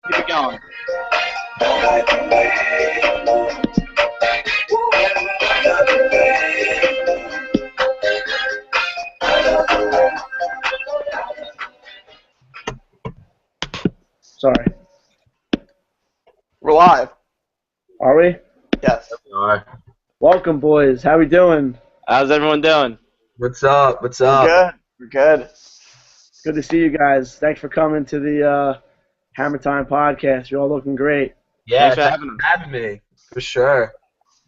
Keep it going. Sorry. We're live. Are we? Yes. All right. Welcome, boys. How we doing? How's everyone doing? What's up? What's We're up? good. We're good. Good to see you guys. Thanks for coming to the HammerTime podcast. You're all looking great. Yeah, Thanks for having us. having me for sure.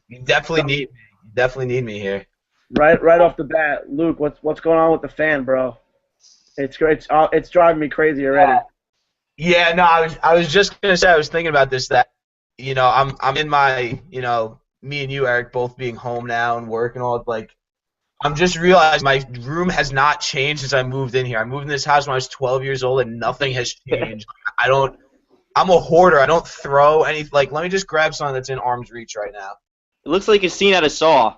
You definitely need me. You definitely need me here. Right off the bat, Luke, what's going on with the fan, bro? It's great. It's driving me crazy already. Yeah, no, I was just gonna say I was thinking about this that I'm in my me and you Eric both being home now and work and all like I'm just realizing my room has not changed since I moved in here. I moved in this house when I was 12 years old and nothing has changed. I'm a hoarder. I don't throw any let me just grab something that's in arm's reach right now. It looks like a scene out of Saw.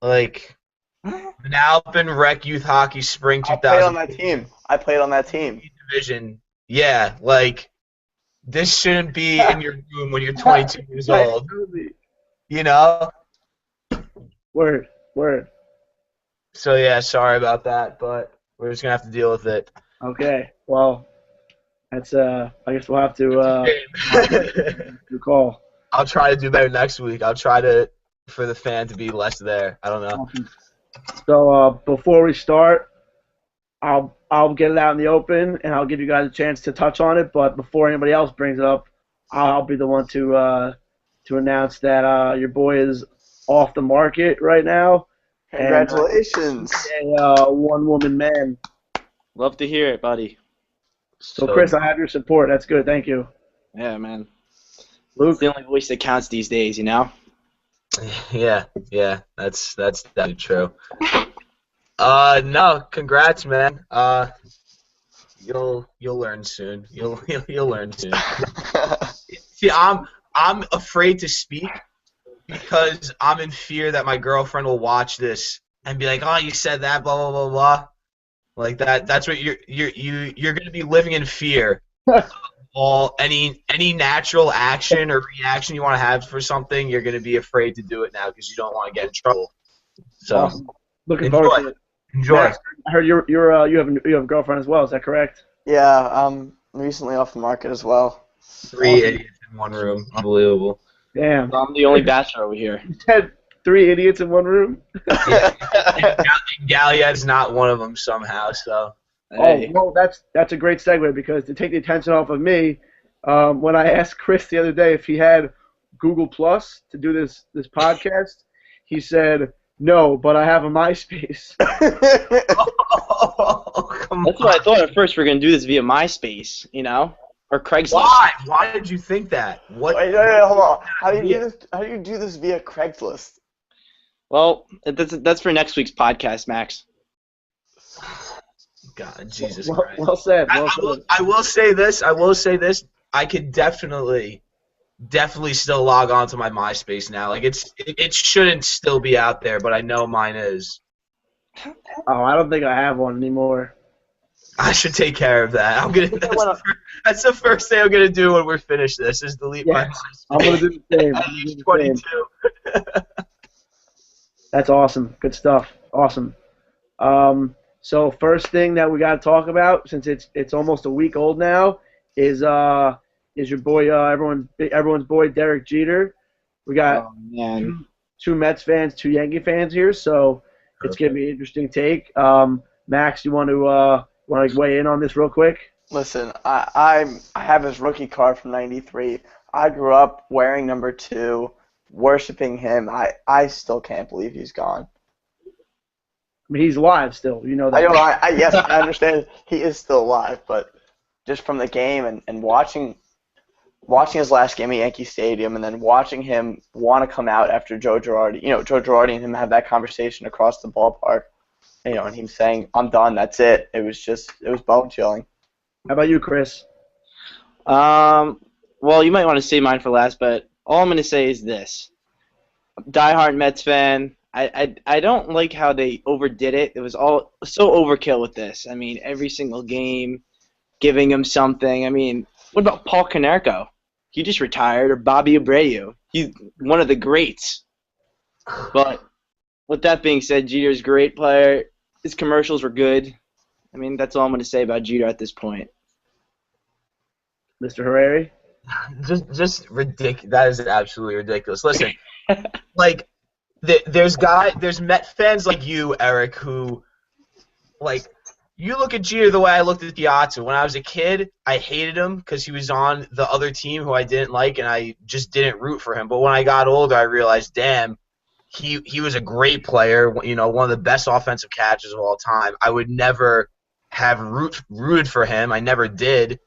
Like Manalapan Rec Youth Hockey Spring I 2000 played on that team. division. Yeah, like this shouldn't be in your room when you're 22 years old. You know? Word. So yeah, sorry about that, but we're just gonna have to deal with it. Okay. Well, that's I guess we'll have to call. I'll try to do better next week. I'll try for the fan to be less there. I don't know. So before we start, I'll get it out in the open and I'll give you guys a chance to touch on it. But before anybody else brings it up, I'll be the one to announce that your boy is off the market right now. Congratulations. And, a one-woman man. Love to hear it, buddy. So Chris, I have your support. That's good. Thank you. Yeah, man. Luke, It's the only voice that counts these days, you know? Yeah, that's definitely true. No, congrats, man. You'll learn soon. You'll learn soon. See, I'm afraid to speak because I'm in fear that my girlfriend will watch this and be like, "Oh, you said that, blah blah blah blah." Like that. That's what you're gonna be living in fear. All any natural action or reaction you want to have for something, you're gonna be afraid to do it now because you don't want to get in trouble. So awesome. Looking forward to it. enjoy. Max, I heard you have a girlfriend as well. Is that correct? Yeah, I'm recently off the market as well. 3 idiots in one room. Unbelievable. Damn. I'm the only bachelor over here. You had 3 idiots in one room? And Galliet's not one of them somehow. So Hey. Oh, well, that's a great segue because to take the attention off of me, when I asked Chris the other day if he had Google Plus to do this podcast, he said, no, but I have a MySpace. come That's on. what I thought at first. We were going to do this via MySpace, you know? Or Craigslist. Why? Why did you think that? What? Wait, hold on. How do you do this via Craigslist? Well, that's for next week's podcast, Max. God, Jesus Well, Christ. well said. I will say this. I could definitely still log on to my MySpace now. Like it shouldn't still be out there, but I know mine is. Oh, I don't think I have one anymore. I should take care of that. That's the first thing I'm gonna do when we're finished. This is delete my MySpace. I'm going to do the same. At age 22. That's awesome. Good stuff. Awesome. So first thing that we got to talk about, since it's almost a week old now, is your boy everyone's boy Derek Jeter. We got Oh, man. two Mets fans, two Yankee fans here, so it's gonna be an interesting take. Max, you want to weigh in on this real quick? Listen, I have his rookie card from '93. I grew up wearing number 2, worshiping him. I still can't believe he's gone. I mean, he's alive still. You know that. Yes, I understand he is still alive, but just from the game and watching his last game at Yankee Stadium and then watching him want to come out after Joe Girardi, Joe Girardi and him have that conversation across the ballpark, and him saying, I'm done, that's it. It was bone chilling. How about you, Chris? Well, you might want to say mine for last, but all I'm going to say is this. Diehard Mets fan. I don't like how they overdid it. It was all so overkill with this. I mean, every single game, giving him something. I mean, What about Paul Konerko? He just retired, or Bobby Abreu. He's one of the greats. But with that being said, Jeter's a great player. His commercials were good. I mean, that's all I'm going to say about Jeter at this point. Mr. Harari? Just ridiculous. That is absolutely ridiculous. Listen, like, there's Met fans like you, Eric, who, like, you look at Jeter the way I looked at Piazza. When I was a kid, I hated him because he was on the other team who I didn't like, and I just didn't root for him. But when I got older, I realized, damn, he was a great player, you know, one of the best offensive catchers of all time. I would never have rooted for him. I never did.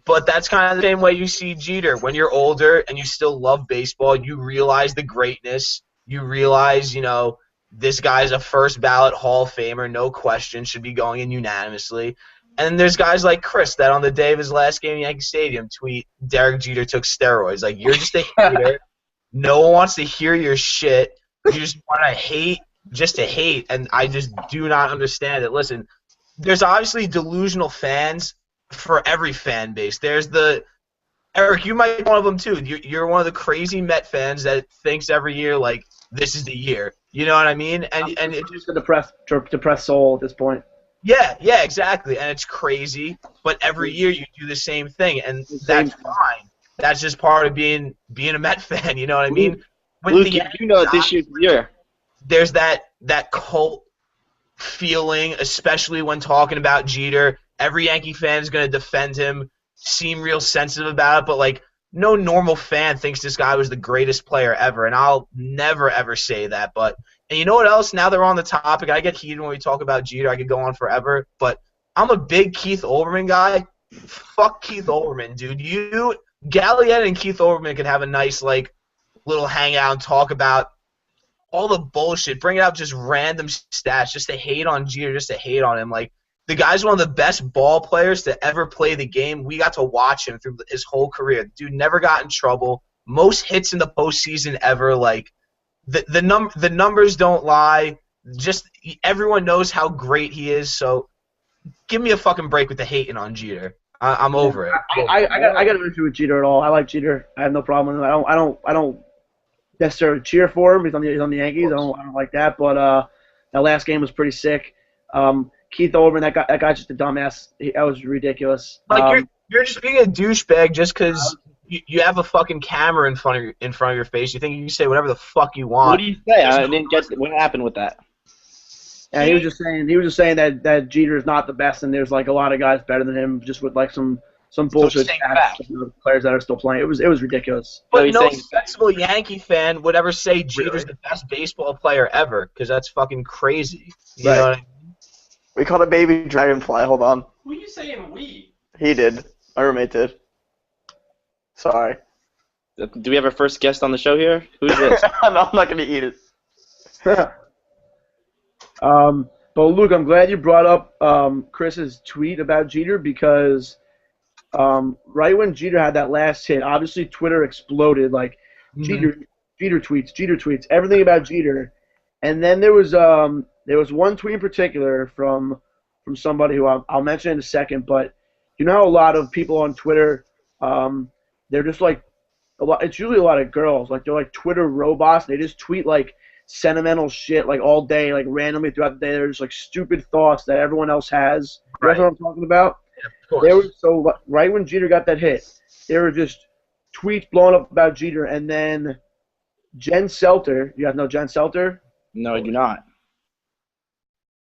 But that's kind of the same way you see Jeter. When you're older and you still love baseball, you realize the greatness. You realize, you know, this guy's a first ballot Hall of Famer, no question, should be going in unanimously. And there's guys like Chris that on the day of his last game in Yankee Stadium tweet, Derek Jeter took steroids. Like, you're just a hater. No one wants to hear your shit. You just want to hate just to hate, and I just do not understand it. Listen, there's obviously delusional fans for every fan base. There's the Eric, you might be one of them too. You're one of the crazy Met fans that thinks every year like this is the year. You know what I mean? And it's just a depressed soul at this point. Yeah, exactly. And it's crazy, but every year you do the same thing, and that's fine. That's just part of being a Met fan. You know what I mean? Luke, you know this year's the year. There's that cult feeling, especially when talking about Jeter. Every Yankee fan is going to defend him, seem real sensitive about it, but like no normal fan thinks this guy was the greatest player ever, and I'll never ever say that. But and you know what else? Now they're on the topic. I get heated when we talk about Jeter. I could go on forever, but I'm a big Keith Olbermann guy. Fuck Keith Olbermann, dude. Gallietta and Keith Olbermann could have a nice like little hangout and talk about all the bullshit. Bring out just random stats just to hate on Jeter, just to hate on him. Like, the guy's one of the best ball players to ever play the game. We got to watch him through his whole career. Dude never got in trouble. Most hits in the postseason ever. Like, the numbers don't lie. Just everyone knows how great he is. So give me a fucking break with the hating on Jeter. I'm over it. I got no issue with Jeter at all. I like Jeter. I have no problem with him. I don't necessarily cheer for him. He's on the Yankees. I don't like that. But that last game was pretty sick. Keith Olbermann, that guy's just a dumbass. That was ridiculous. Like you're just being a douchebag just because you have a fucking camera in front of your face. You think you can say whatever the fuck you want. What do you say? I didn't get what happened with that. Yeah, he was just saying that Jeter is not the best, and there's like a lot of guys better than him, just with like some bullshit players that are still playing. It was ridiculous. But no sensible Yankee fan would ever say Jeter's the best baseball player ever, because that's fucking crazy. You know what I mean? We caught a baby dragonfly. Hold on. Who are you saying we? He did. My roommate did. Sorry. Do we have our first guest on the show here? Who's this? No, I'm not going to eat it. But Luke, I'm glad you brought up Chris's tweet about Jeter because right when Jeter had that last hit, obviously Twitter exploded like Jeter tweets, everything about Jeter, and then there was one tweet in particular from somebody who I'll mention in a second, but you know how a lot of people on Twitter, they're just like it's usually a lot of girls, like they're like Twitter robots. They just tweet like sentimental shit like all day, like randomly throughout the day. They're just like stupid thoughts that everyone else has. You know what I'm talking about? Yeah, of course. Right when Jeter got that hit, there were just tweets blowing up about Jeter, and then Jen Selter. You guys know Jen Selter? No, I do not.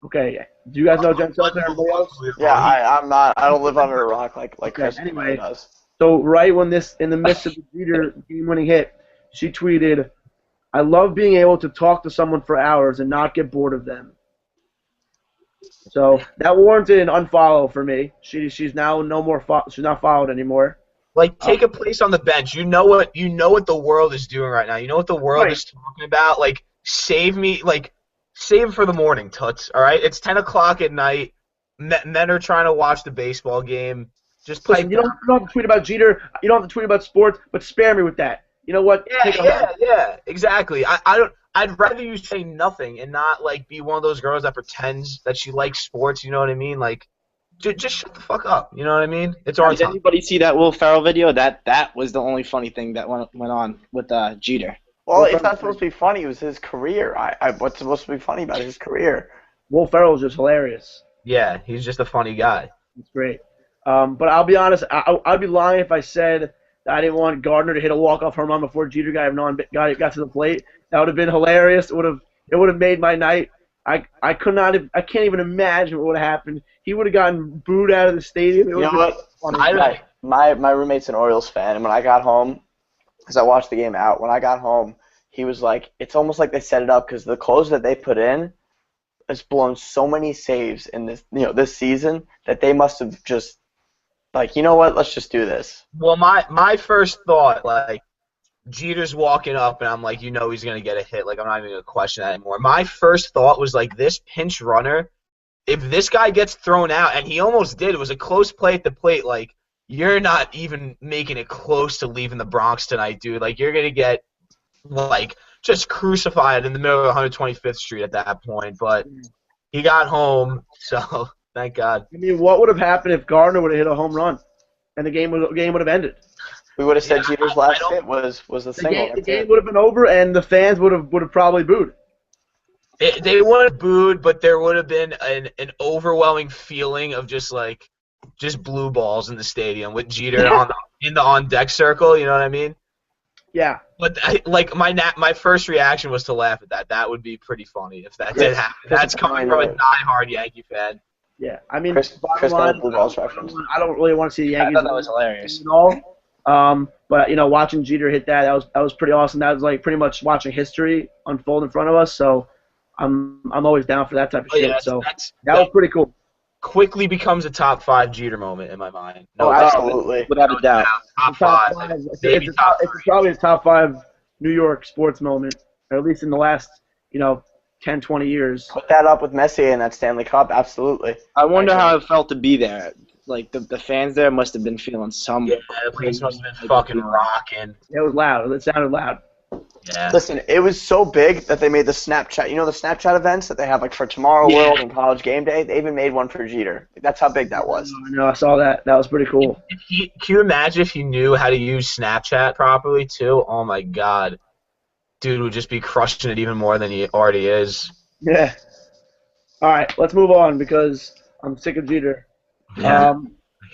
Okay, do you guys know Jen Selter? Everybody else? Yeah, I'm not. I don't live under a rock like Chris anyway, does. So right when in the midst of the Jeter game-winning hit, she tweeted, "I love being able to talk to someone for hours and not get bored of them." So that warranted an unfollow for me. She's now she's not followed anymore. Like, take a place on the bench. You know what the world is doing right now. You know what the world is talking about. Like, save it for the morning, toots. All right, it's 10 o'clock at night. Men are trying to watch the baseball game. Just play. You don't have to tweet about Jeter. You don't have to tweet about sports, but spare me with that. You know what? Yeah, exactly. I'd rather you say nothing and not like be one of those girls that pretends that she likes sports. You know what I mean? Like, just shut the fuck up. You know what I mean? It's our Did time. anybody see that Will Ferrell video? That was the only funny thing that went on with Jeter. Well, Well, it's from- not supposed to be funny. It was his career. What's supposed to be funny about his career? Will Ferrell's just hilarious. Yeah, he's just a funny guy. It's great. But I'll be honest, I'd be lying if I said that I didn't want Gardner to hit a walk-off home run before Jeter got to the plate. That would have been hilarious. It would have made my night. I can't even imagine what would have happened. He would have gotten booed out of the stadium. It You would know have what? been funny. My roommate's an Orioles fan, and when I got home, because I watched the game out, when I got home, he was like, it's almost like they set it up because the close that they put in has blown so many saves in this season that they must have just like, you know what? Let's just do this. Well, my first thought, like, Jeter's walking up, and I'm like, he's going to get a hit. Like, I'm not even going to question that anymore. My first thought was, like, this pinch runner, if this guy gets thrown out, and he almost did, it was a close play at the plate, like, you're not even making it close to leaving the Bronx tonight, dude. Like, you're going to get, like, just crucified in the middle of 125th Street at that point. But he got home, so thank God. I mean, what would have happened if Gardner would have hit a home run, and the game would have ended? We would have said Jeter's last don't- hit was the The single. game would have been over, and the fans would have probably booed. They would have booed, but there would have been an overwhelming feeling of just blue balls in the stadium with Jeter in the on deck circle. You know what I mean? Yeah. But my first reaction was to laugh at that. That would be pretty funny if that did happen. That's coming from a diehard Yankee fan. Yeah. I mean, Chris bottom got line, a blue balls reference. I don't really want to see the I Yankees thought that was hilarious. at all. But watching Jeter hit that was pretty awesome. That was like pretty much watching history unfold in front of us. So I'm always down for that type of shit. Yeah, So that's that was pretty cool. quickly becomes a top 5 Jeter moment in my mind. Oh, absolutely. Without a doubt. Top Top 5. five. Maybe It's top probably a top 5 New York sports moment, or at least in the last 10, 20 years. Put that up with Messi and that Stanley Cup. Absolutely. I wonder how it felt to be there. Like the fans there must have been feeling some. Yeah, the place must have been fucking rocking. It was loud. It sounded loud. Yeah. Listen, it was so big that they made the Snapchat. You know the Snapchat events that they have like for Tomorrow World and College Game Day? They even made one for Jeter. That's how big that was. I know. I saw that. That was pretty cool. Can you imagine if he knew how to use Snapchat properly too? Oh my God, dude would just be crushing it even more than he already is. Yeah. All right, let's move on because I'm sick of Jeter. Yeah,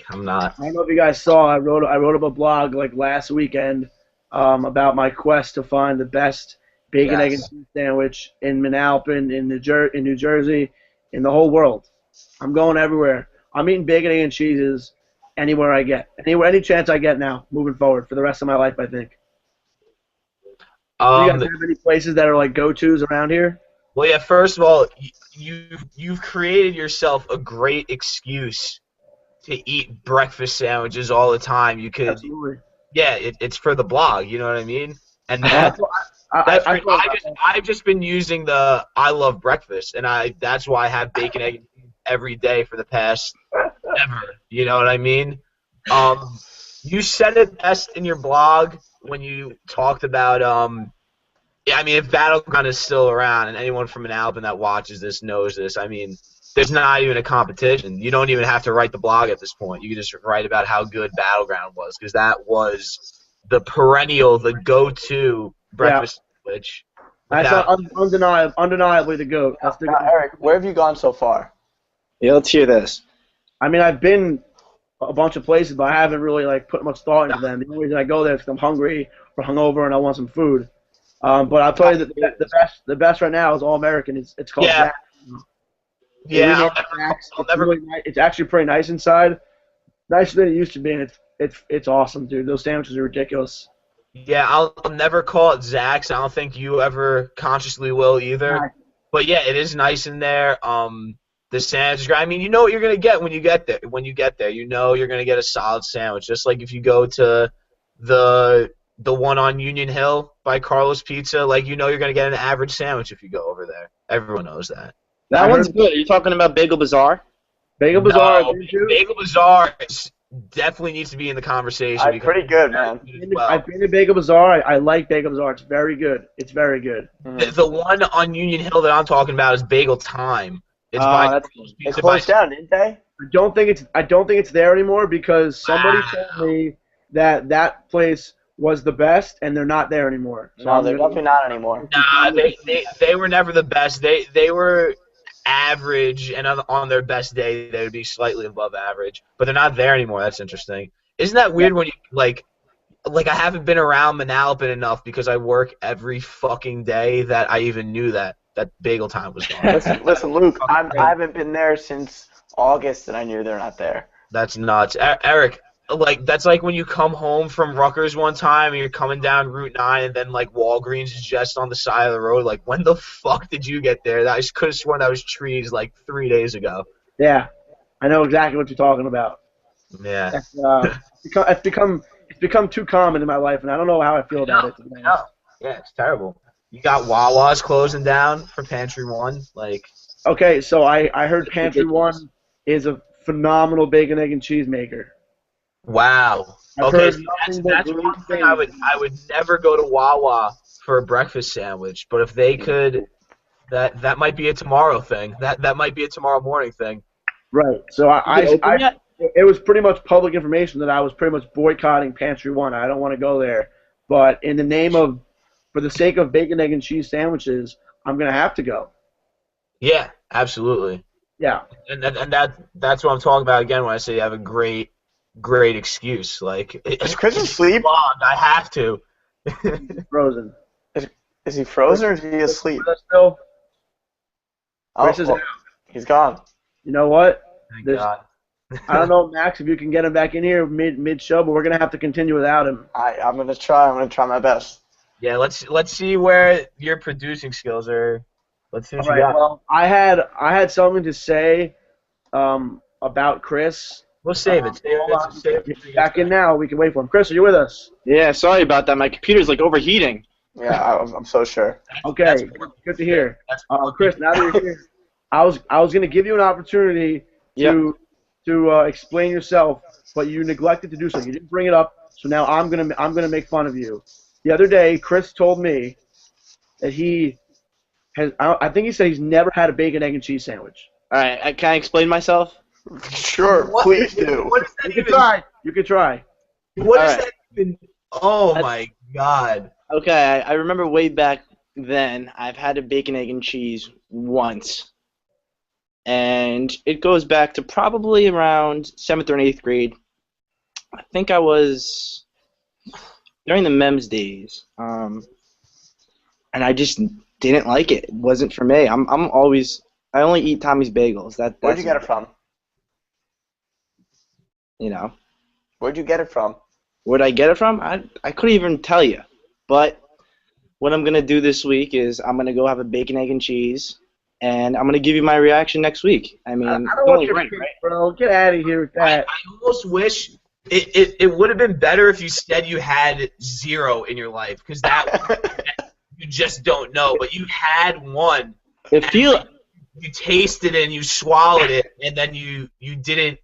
I'm not. I don't know if you guys saw. I wrote up a blog like last weekend about my quest to find the best bacon, egg, and cheese sandwich in Manalapan, in New Jersey, in the whole world. I'm going everywhere. I'm eating bacon, egg, and cheeses anywhere I get, any chance I get now, moving forward for the rest of my life. I think. Do you guys have any places that are like go-tos around here? Well, yeah. First of all, you've created yourself a great excuse to eat breakfast sandwiches all the time. You could. Absolutely. Yeah, it's for the blog. You know what I mean? And I've I've just been using the I love breakfast, and that's why I have bacon, egg, and cheese every day for the past ever. You know what I mean? You said it best in your blog when you talked about yeah, I mean, if Battleground is still around, and anyone from an album that watches this knows this, I mean, there's not even a competition. You don't even have to write the blog at this point. You can just write about how good Battleground was, because that was the perennial, the go-to breakfast sandwich. That's undeniably the GOAT. That's the Now, Eric, where have you gone so far? Yeah, let's hear this. I mean, I've been a bunch of places, but I haven't really like put much thought into them. The only reason I go there is because I'm hungry or hungover and I want some food. But I'll tell you that the best right now is All American. It's called Yeah. Jack's. Yeah, It's actually pretty nice inside, nicer than it used to be, and it's awesome, dude. Those sandwiches are ridiculous. Yeah, I'll never call it Zach's. I don't think you ever consciously will either. Right. But yeah, it is nice in there. The sandwich. I mean, you know what you're gonna get when you get there. When you get there, you know you're gonna get a solid sandwich. Just like if you go to the one on Union Hill by Carlos Pizza, like you know you're gonna get an average sandwich if you go over there. Everyone knows that. That one's good. Are you talking about Bagel Bazaar? Bagel Bazaar. No, Bagel Bazaar definitely needs to be in the conversation. I'm pretty good, man. I've been to Bagel Bazaar. I like Bagel Bazaar. It's very good. It's very good. The one on Union Hill that I'm talking about is Bagel Time. It's by that's They closed down, didn't they? I don't think it's there anymore because somebody told me that place was the best and they're not there anymore. So No, they're definitely not anymore. Nah, they were never the best. They were average, and on their best day, they would be slightly above average. But they're not there anymore. That's interesting. Isn't that weird when you like I haven't been around Manalapan enough because I work every fucking day that I even knew that Bagel Time was gone. Listen, Luke, I haven't been there since August, and I knew they're not there. That's nuts. Eric, like that's like when you come home from Rutgers one time and you're coming down Route 9 and then like Walgreens is just on the side of the road. Like when the fuck did you get there? I could have sworn that was trees like 3 days ago. Yeah, I know exactly what you're talking about. Yeah. It's become too common in my life, and I don't know how I feel about it. No. Yeah, it's terrible. You got Wawa's closing down for Pantry One. Like, Okay, so I heard Pantry One is a phenomenal bacon, egg, and cheese maker. wow. I've Okay, heard so nothing but that's great one thing things. I would never go to Wawa for a breakfast sandwich. But if they could, that might be a tomorrow thing. That might be a tomorrow morning thing. Right. So Is it open yet? it was pretty much public information that I was pretty much boycotting Pantry One. I don't want to go there, but in the name of, for the sake of bacon, egg, and cheese sandwiches, I'm gonna have to go. Yeah, absolutely. Yeah. And that's what I'm talking about again when I say you have a great excuse. Like, Is Chris asleep? Logged, I have to. Frozen. Is he frozen or is he asleep? With us still? Oh, Chris is well, out. he's gone. You know what? Thank There's- God. I don't know, Max, if you can get him back in here mid show, but we're gonna have to continue without him. I'm gonna try. I'm gonna try my best. Yeah, let's see where your producing skills are. Let's see what All you right. got. Well, I had something to say about Chris. We'll save it. Hold on. Back in now. We can wait for him. Chris, are you with us? Yeah, sorry about that. My computer's like overheating. Yeah, I'm so sure. Okay. Good to hear. Chris, now that you're here, I was going to give you an opportunity to explain yourself, but you neglected to do so. You didn't bring it up, so now I'm gonna make fun of you. The other day, Chris told me that he has. I think he said he's never had a bacon, egg, and cheese sandwich. All right, can I explain myself? Sure, please do. What does that You can even? try. You can try. What does All right. that even? Oh my God. Okay, I remember way back then, I've had a bacon, egg, and cheese once. And it goes back to probably around 7th or 8th grade. I think I was during the MEMS days. And I just didn't like it. It wasn't for me. I only eat Tommy's Bagels. Where'd you get it from? You know. Where'd you get it from? Where'd I get it from? I couldn't even tell you. But what I'm going to do this week is I'm going to go have a bacon, egg, and cheese. And I'm going to give you my reaction next week. I mean, I don't it's want only your right, pick, right? bro. Get out of here with that. I almost wish it would have been better if you said you had 0 in your life, because that you just don't know. But you had one. It feel You tasted it and you swallowed it, and then you didn't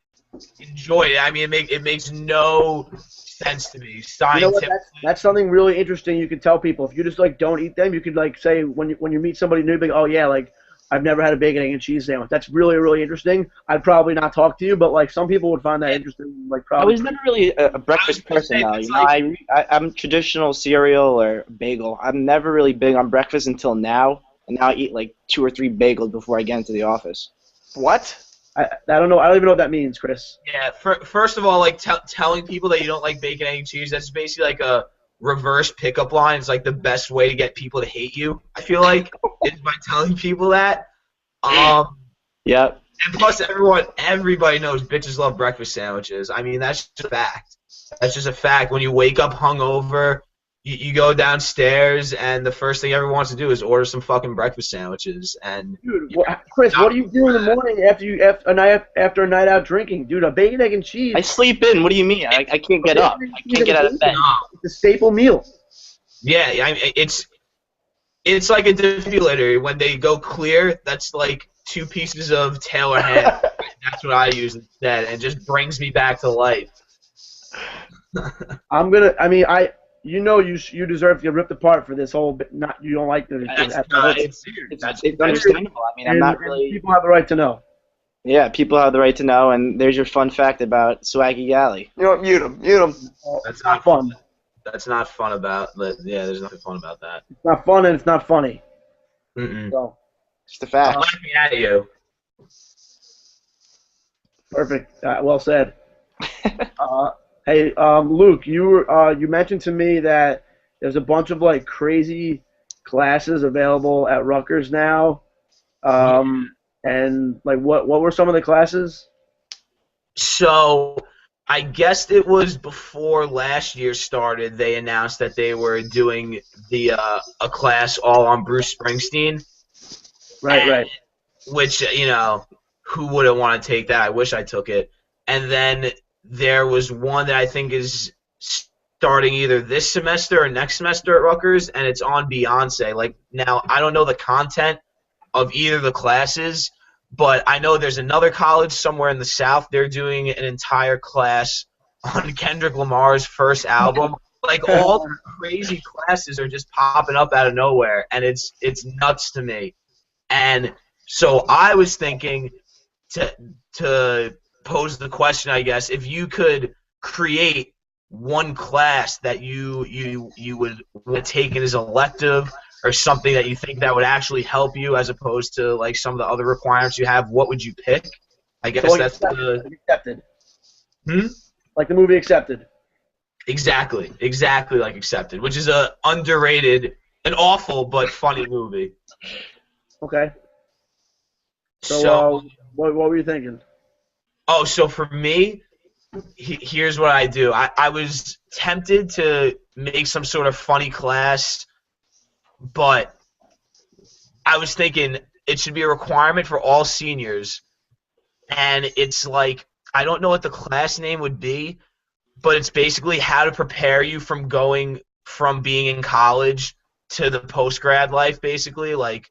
enjoy it. I mean, it makes no sense to me. You know what? Scientific. That's something really interesting you can tell people. If you just like don't eat them, you could like say when you meet somebody new, be like, oh yeah, like I've never had a bacon, egg, and cheese sandwich. That's really, really interesting. I'd probably not talk to you, but like some people would find that interesting. Like I probably. was never really a breakfast person, though. You know, I'm traditional cereal or bagel. I'm never really big on breakfast until now, and now I eat like 2 or 3 bagels before I get into the office. What? I don't know. I don't even know what that means, Chris. Yeah. First of all, like telling people that you don't like bacon, egg, and cheese, that's basically like a reverse pickup line. It's like the best way to get people to hate you, I feel like, is by telling people that. Yep. And plus, everybody knows bitches love breakfast sandwiches. I mean, that's just a fact. That's just a fact. When you wake up hungover, you go downstairs, and the first thing everyone wants to do is order some fucking breakfast sandwiches. And Dude, Chris, what do you do in the morning after a night out drinking? Dude, a bacon, egg, and cheese. I sleep in. What do you mean? I can't get up. I can't get out of bed. It's a staple meal. yeah, I mean, it's like a defibrillator. When they go clear, that's like 2 pieces of tail or ham. That's what I use instead, and it just brings me back to life. You deserve to get ripped apart for this whole. You don't like the. It's It's understandable. I mean, I'm not really. People have the right to know. Yeah, people have the right to know, and there's your fun fact about Swaggy Galley. You know what? Mute him. Mute him. That's Not not fun. That's not fun about. Yeah, there's nothing fun about that. It's not fun and it's not funny. Mm-mm. So Just a I'm fact. laughing at you. perfect. Well said. Uh, hey, Luke, you mentioned to me that there's a bunch of like crazy classes available at Rutgers now. And like what were some of the classes? So I guess it was before last year started. They announced that they were doing the a class all on Bruce Springsteen, Right, right. which who wouldn't want to take that? I wish I took it. And then there was one that I think is starting either this semester or next semester at Rutgers, and it's on Beyonce. Like now, I don't know the content of either of the classes, but I know there's another college somewhere in the South. They're doing an entire class on Kendrick Lamar's first album. Like all the crazy classes are just popping up out of nowhere, and it's nuts to me. And so I was thinking to pose the question, I guess, if you could create one class that you would take as an elective or something that you think that would actually help you as opposed to like some of the other requirements you have, what would you pick? I guess So like that's the accepted. hmm? Like the movie Accepted. Exactly like Accepted, which is a underrated, an awful but funny movie. Okay. So So what were you thinking? so for me, here's what I do. I was tempted to make some sort of funny class, but I was thinking it should be a requirement for all seniors. And it's like, I don't know what the class name would be, but it's basically how to prepare you from going from being in college to the post grad life, basically. Like,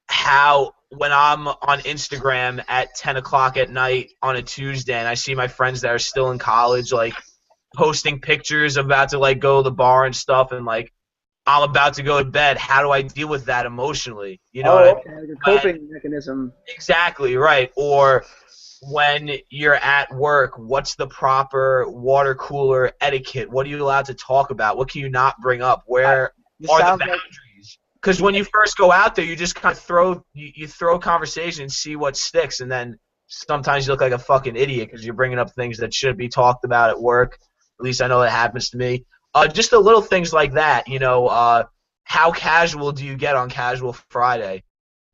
how when I'm on Instagram at 10 o'clock at night on a Tuesday and I see my friends that are still in college, like, posting pictures about to, like, go to the bar and stuff, and, like, I'm about to go to bed. How do I deal with that emotionally? You know what I Oh, mean? okay. Like a coping mechanism. Exactly, right. Or when you're at work, what's the proper water cooler etiquette? What are you allowed to talk about? What can you not bring up? Where This are the sounds like boundaries? Because when you first go out there, you just kind of you throw a conversation and see what sticks, and then sometimes you look like a fucking idiot because you're bringing up things that should be talked about at work. At least I know that happens to me. Just the little things like that, how casual do you get on Casual Friday?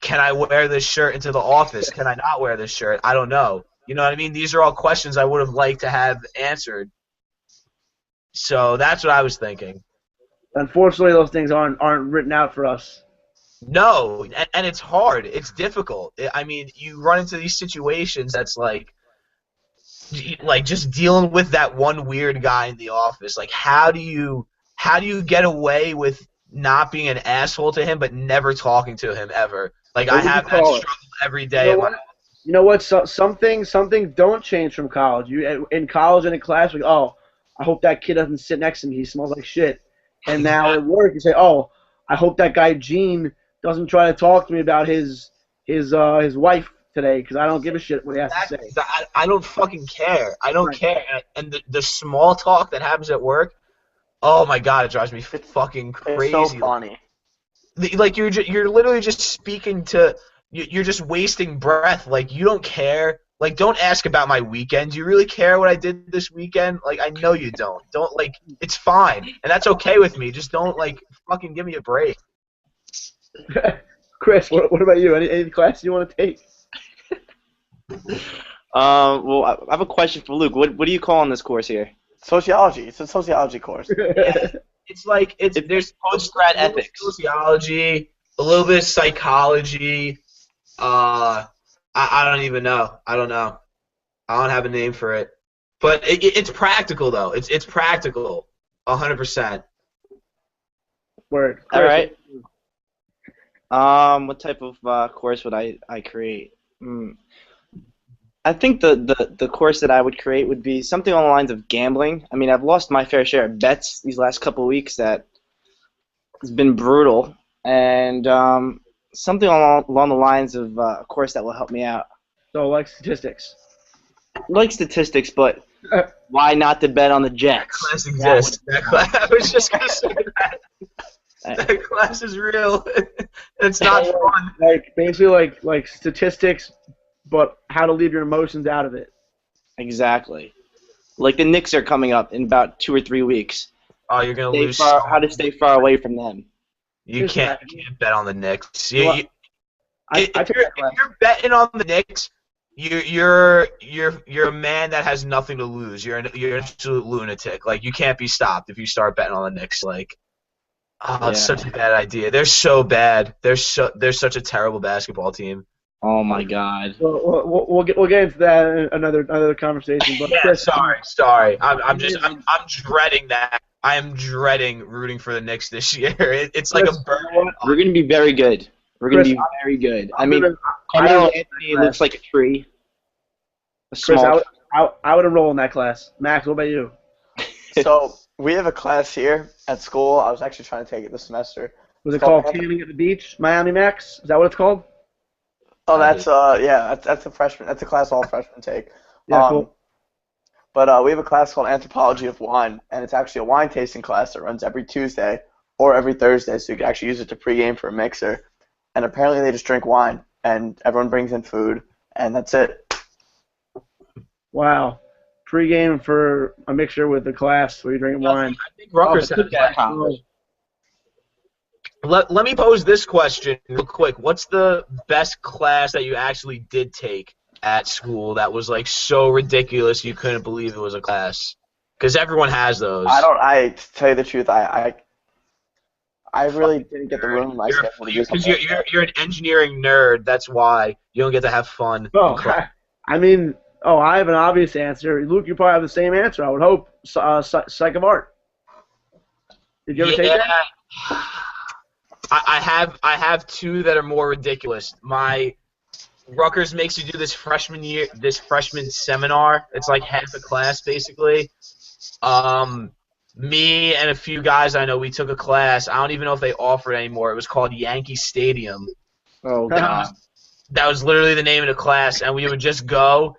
Can I wear this shirt into the office? Can I not wear this shirt? I don't know. You know what I mean? These are all questions I would have liked to have answered. So that's what I was thinking. Unfortunately, those things aren't written out for us. No, and it's hard. It's difficult. I mean, you run into these situations that's like just dealing with that one weird guy in the office. Like, how do you get away with not being an asshole to him but never talking to him ever? Like, What I would you have that call it? struggle every You day know of my what? You know what? Some things don't change from college. You in college and in class, like, oh, I hope that kid doesn't sit next to me. He smells like shit. And now at work, you say, oh, I hope that guy Gene doesn't try to talk to me about his wife today because I don't give a shit what he has to say. Exactly. I don't fucking care. I don't Right. care. And the small talk that happens at work, oh my god, it drives me fucking It's so crazy. funny. Like you're literally just speaking to you're just wasting breath. Like you don't care. Like don't ask about my weekend. Do you really care what I did this weekend? Like I know you don't. Don't like it's fine. And that's okay with me. Just don't like fucking give me a break. Chris, what about you? Any class you want to take? well, I have a question for Luke. What do you call on this course here? Sociology. It's a sociology course. It's like there's Post-grad ethics. sociology, a little bit of psychology. I don't even know. I don't know. I don't have a name for it. But it's practical though. It's practical, 100%. Word. All Chris, right. What type of course would I create? I think the course that I would create would be something along the lines of gambling. I mean, I've lost my fair share of bets these last couple of weeks. That has been brutal, and something along the lines of a course that will help me out. So like statistics. Like statistics, but why not to bet on the Jets? Class exists. That class, I was just gonna say that. That class is real. It's not fun. Like basically like statistics, but how to leave your emotions out of it. Exactly. Like the Knicks are coming up in about 2 or 3 weeks. Oh, you're gonna lose. How to stay far away from them. You can't bet on the Knicks. If you're betting on the Knicks, you're a man that has nothing to lose. You're an absolute lunatic. Like you can't be stopped if you start betting on the Knicks. Like, it's such a bad idea. They're so bad. They're such a terrible basketball team. Oh my God. We'll get into that in another conversation. But Yeah, Chris, sorry. I'm dreading that. I am dreading rooting for the Knicks this year. It's like a burden. We're gonna be very good. We're gonna be very good. I mean, Carmelo Anthony looks like a tree. Chris, I would enroll in that class. Max, what about you? So we have a class here at school. I was actually trying to take it this semester. Was it called Tanning at the Beach, Miami Max? Is that what it's called? Oh, that's that's a freshman. That's a class all freshmen take. Yeah, cool. But we have a class called Anthropology of Wine, and it's actually a wine tasting class that runs every Tuesday or every Thursday, so you can actually use it to pregame for a mixer. And apparently they just drink wine, and everyone brings in food, and that's it. Pre-game for a mixture with the class where you're drinking wine. I think Rutgers had that. Let me pose this question real quick. What's the best class that you actually did take at school that was like so ridiculous you couldn't believe it was a class? Because everyone has those. I to tell you the truth, I really didn't get the room in my schedule to do something. Because you're an engineering nerd. That's why you don't get to have fun. I have an obvious answer. Luke, you probably have the same answer. I would hope. Psych of Art. Did you ever take that? I have two that are more ridiculous. My Rutgers makes you do this freshman seminar. It's like half a class basically. Me and a few guys I know, we took a class. I don't even know if they offer it anymore. It was called Yankee Stadium. Oh God. That was literally the name of the class, and we would just go.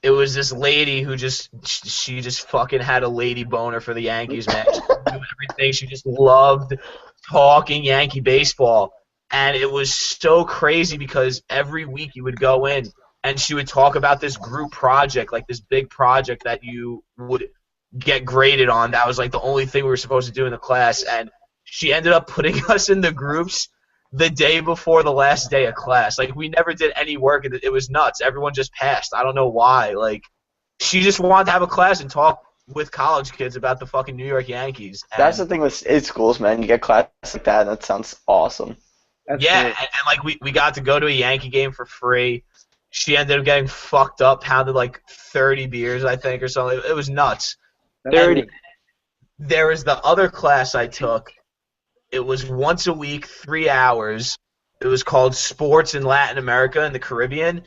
It was this lady who she just fucking had a lady boner for the Yankees, man. She would do everything. She just loved talking Yankee baseball. And it was so crazy because every week you would go in and she would talk about this group project, like this big project that you would get graded on. That was like the only thing we were supposed to do in the class. And she ended up putting us in the groups the day before the last day of class. Like, we never did any work. It was nuts. Everyone just passed. I don't know why. Like, she just wanted to have a class and talk with college kids about the fucking New York Yankees. And that's the thing with state schools, man. You get classes like that, and that sounds awesome. That's and like, we got to go to a Yankee game for free. She ended up getting fucked up, pounded like 30 beers, I think, or something. It was nuts. 30. There was the other class I took. It was once a week, 3 hours. It was called Sports in Latin America and the Caribbean.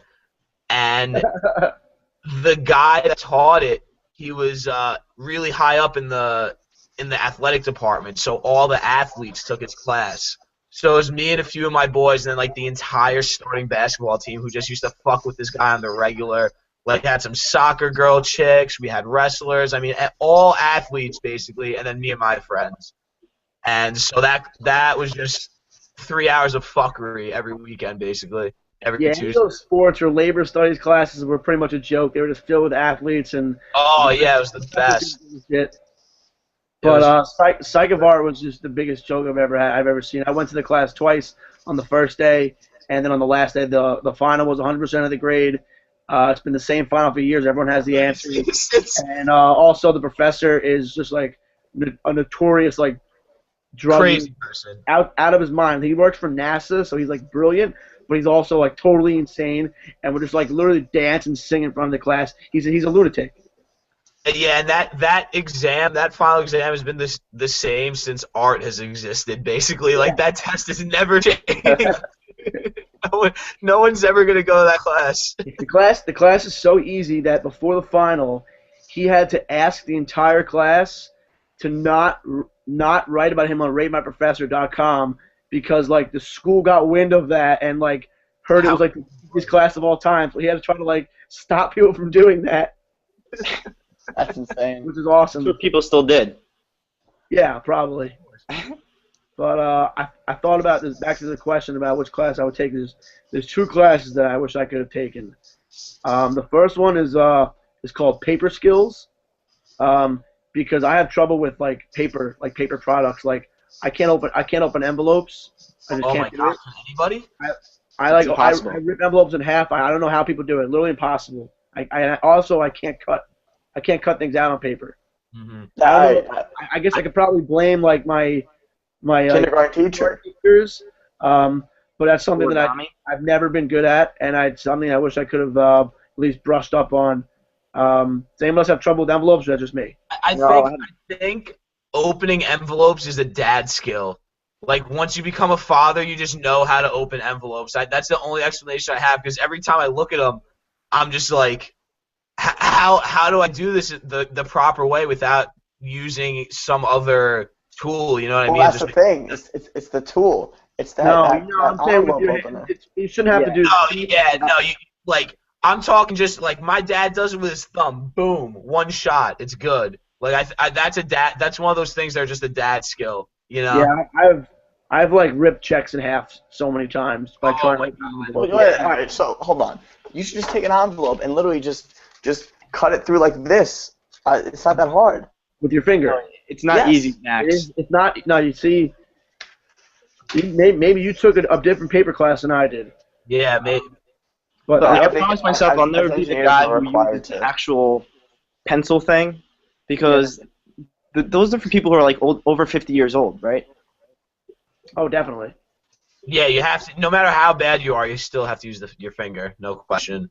And the guy that taught it, he was really high up in the athletic department. So all the athletes took his class. So it was me and a few of my boys, and then like the entire starting basketball team who just used to fuck with this guy on the regular. Like, had some soccer girl chicks. We had wrestlers. I mean, all athletes basically, and then me and my friends. And so that was just 3 hours of fuckery every weekend, basically. Every Tuesday. Those sports or labor studies classes were pretty much a joke. They were just filled with athletes and. Oh yeah, it was the best. But Psych of Art was just the biggest joke I've ever seen. I went to the class twice on the first day, and then on the last day, the final was 100% of the grade. It's been the same final for years. Everyone has the answers. And also the professor is just like a notorious like drug crazy person. Out of his mind. He works for NASA, so he's like brilliant, but he's also like totally insane. And we're just like literally dance and sing in front of the class. He's a lunatic. Yeah, and that final exam has been the same since art has existed. Basically, like that test has never changed. No one's ever gonna go to that class. The class is so easy that before the final, he had to ask the entire class to not write about him on RateMyProfessor.com because like the school got wind of that and like heard it was like the easiest class of all time, so he had to try to like stop people from doing that, That's insane. which is That's awesome. what people still did. Yeah, probably. But I thought about this. Back to the question about which class I would take. There's two classes that I wish I could have taken. The first one is called paper skills, because I have trouble with paper products. Like I can't open envelopes. I just Oh can't my do God, it. can anybody? It's impossible. I rip envelopes in half. I don't know how people do it. Literally impossible. I also I can't cut things out on paper. Mm-hmm. I don't know. I guess I could probably blame like my Kindergarten teacher. teachers, but that's something that Origami. I've never been good at, and something I wish I could have at least brushed up on. Does anyone else have trouble with envelopes, or that's just me? No, I think opening envelopes is a dad skill. Like once you become a father, you just know how to open envelopes. That's the only explanation I have because every time I look at them, I'm just like, how do I do this the proper way without using some other tool? You know what I Well, mean? that's the thing. It's the tool. It's that, No, that, you know, that I'm saying with envelope your opener. you shouldn't have to do. Oh yeah, no, you like I'm talking just like my dad does it with his thumb. Boom, one shot, it's good. Like that's a dad. That's one of those things that are just a dad skill. You know? Yeah, I've like ripped checks in half so many times by trying to open Well, envelopes. wait, all right, so hold on. You should just take an envelope and literally just cut it through like this. It's not that hard. With your finger. it's not Yes. easy, It Max. is, it's not. No, you see, maybe you took a different paper class than I did. Yeah, maybe. But But I I think promise myself I'll never be the engineers guy are who required uses the to. actual pencil thing, because those are for people who are like over 50 years old, right? oh, definitely. Yeah, you have to. No matter how bad you are, you still have to use your finger. No question.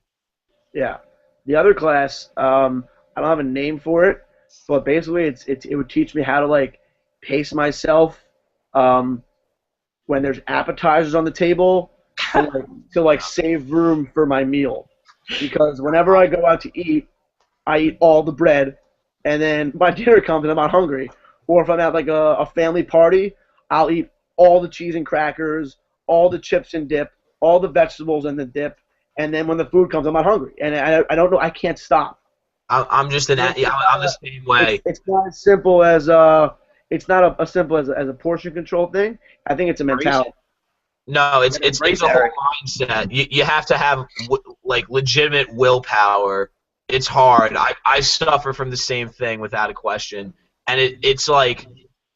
Yeah. The other class, I don't have a name for it, but basically it would teach me how to like pace myself when there's appetizers on the table to like save room for my meal. Because whenever I go out to eat, I eat all the bread, and then my dinner comes and I'm not hungry. Or if I'm at like a family party, I'll eat all the cheese and crackers, all the chips and dip, all the vegetables and the dip, and then when the food comes, I'm not hungry, and I don't know, I can't stop. I'm just an. Yeah, I'm the same way. It's not as simple as it's not as simple as a portion control thing. I think it's a mentality. No, it's Embrace a whole Eric. mindset. You have to have like legitimate willpower. It's hard. I suffer from the same thing without a question, and it's like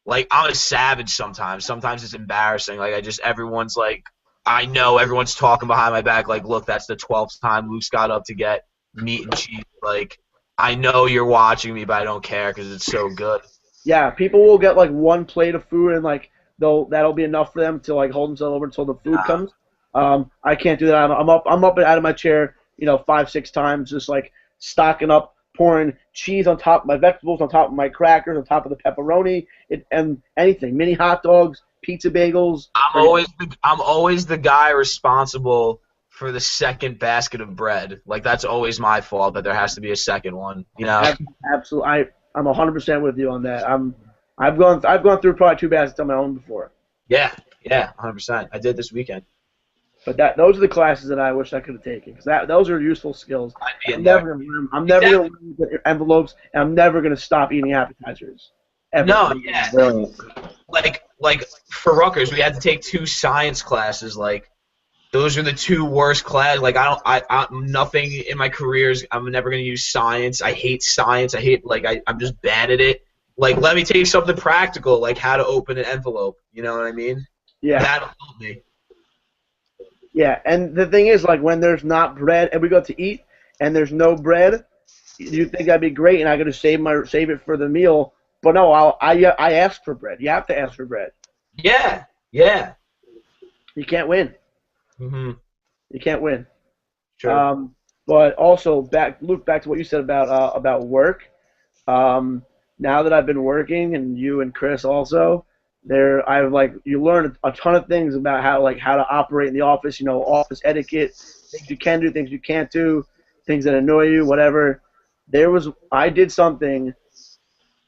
I'm a savage sometimes. Sometimes it's embarrassing. Like everyone's like I know everyone's talking behind my back. Like, look, that's the 12th time Luke's got up to get meat and cheese. Like, I know you're watching me, but I don't care because it's so good. Yeah, people will get like one plate of food and like that'll be enough for them to like hold themselves over until the food comes. I can't do that. I'm up and out of my chair, 5-6 times, just like stocking up, pouring cheese on top of my vegetables, on top of my crackers, on top of the pepperoni, and anything, mini hot dogs, pizza bagels. I'm always the guy responsible for the second basket of bread. Like that's always my fault that there has to be a second one. You know? Absolutely, I'm 100% with you on that. I've gone through probably 2 baskets on my own before. Yeah, 100%. I did this weekend. But those are the classes that I wish I could have taken because those are useful skills. I'd be in I'm there. never gonna learn envelopes, and I'm never gonna stop eating appetizers. Ever. No, yeah. Brilliant. Like for Rutgers, we had to take 2 science classes. Like those are the 2 worst classes. Like I nothing in my careers. I'm never gonna use science. I hate science. I'm just bad at it. Like let me take something practical, like how to open an envelope. You know what I mean? Yeah. That'll help me. Yeah, and the thing is, like when there's not bread, and we go to eat, and there's no bread, you think that'd be great, and I got to save it for the meal. But no, I ask for bread. You have to ask for bread. Yeah. You can't win. Mhm. You can't win. Sure. But also Luke, back to what you said about work. Now that I've been working, and you and Chris also, you learn a ton of things about how to operate in the office. Office etiquette, things you can do, things you can't do, things that annoy you, whatever. I did something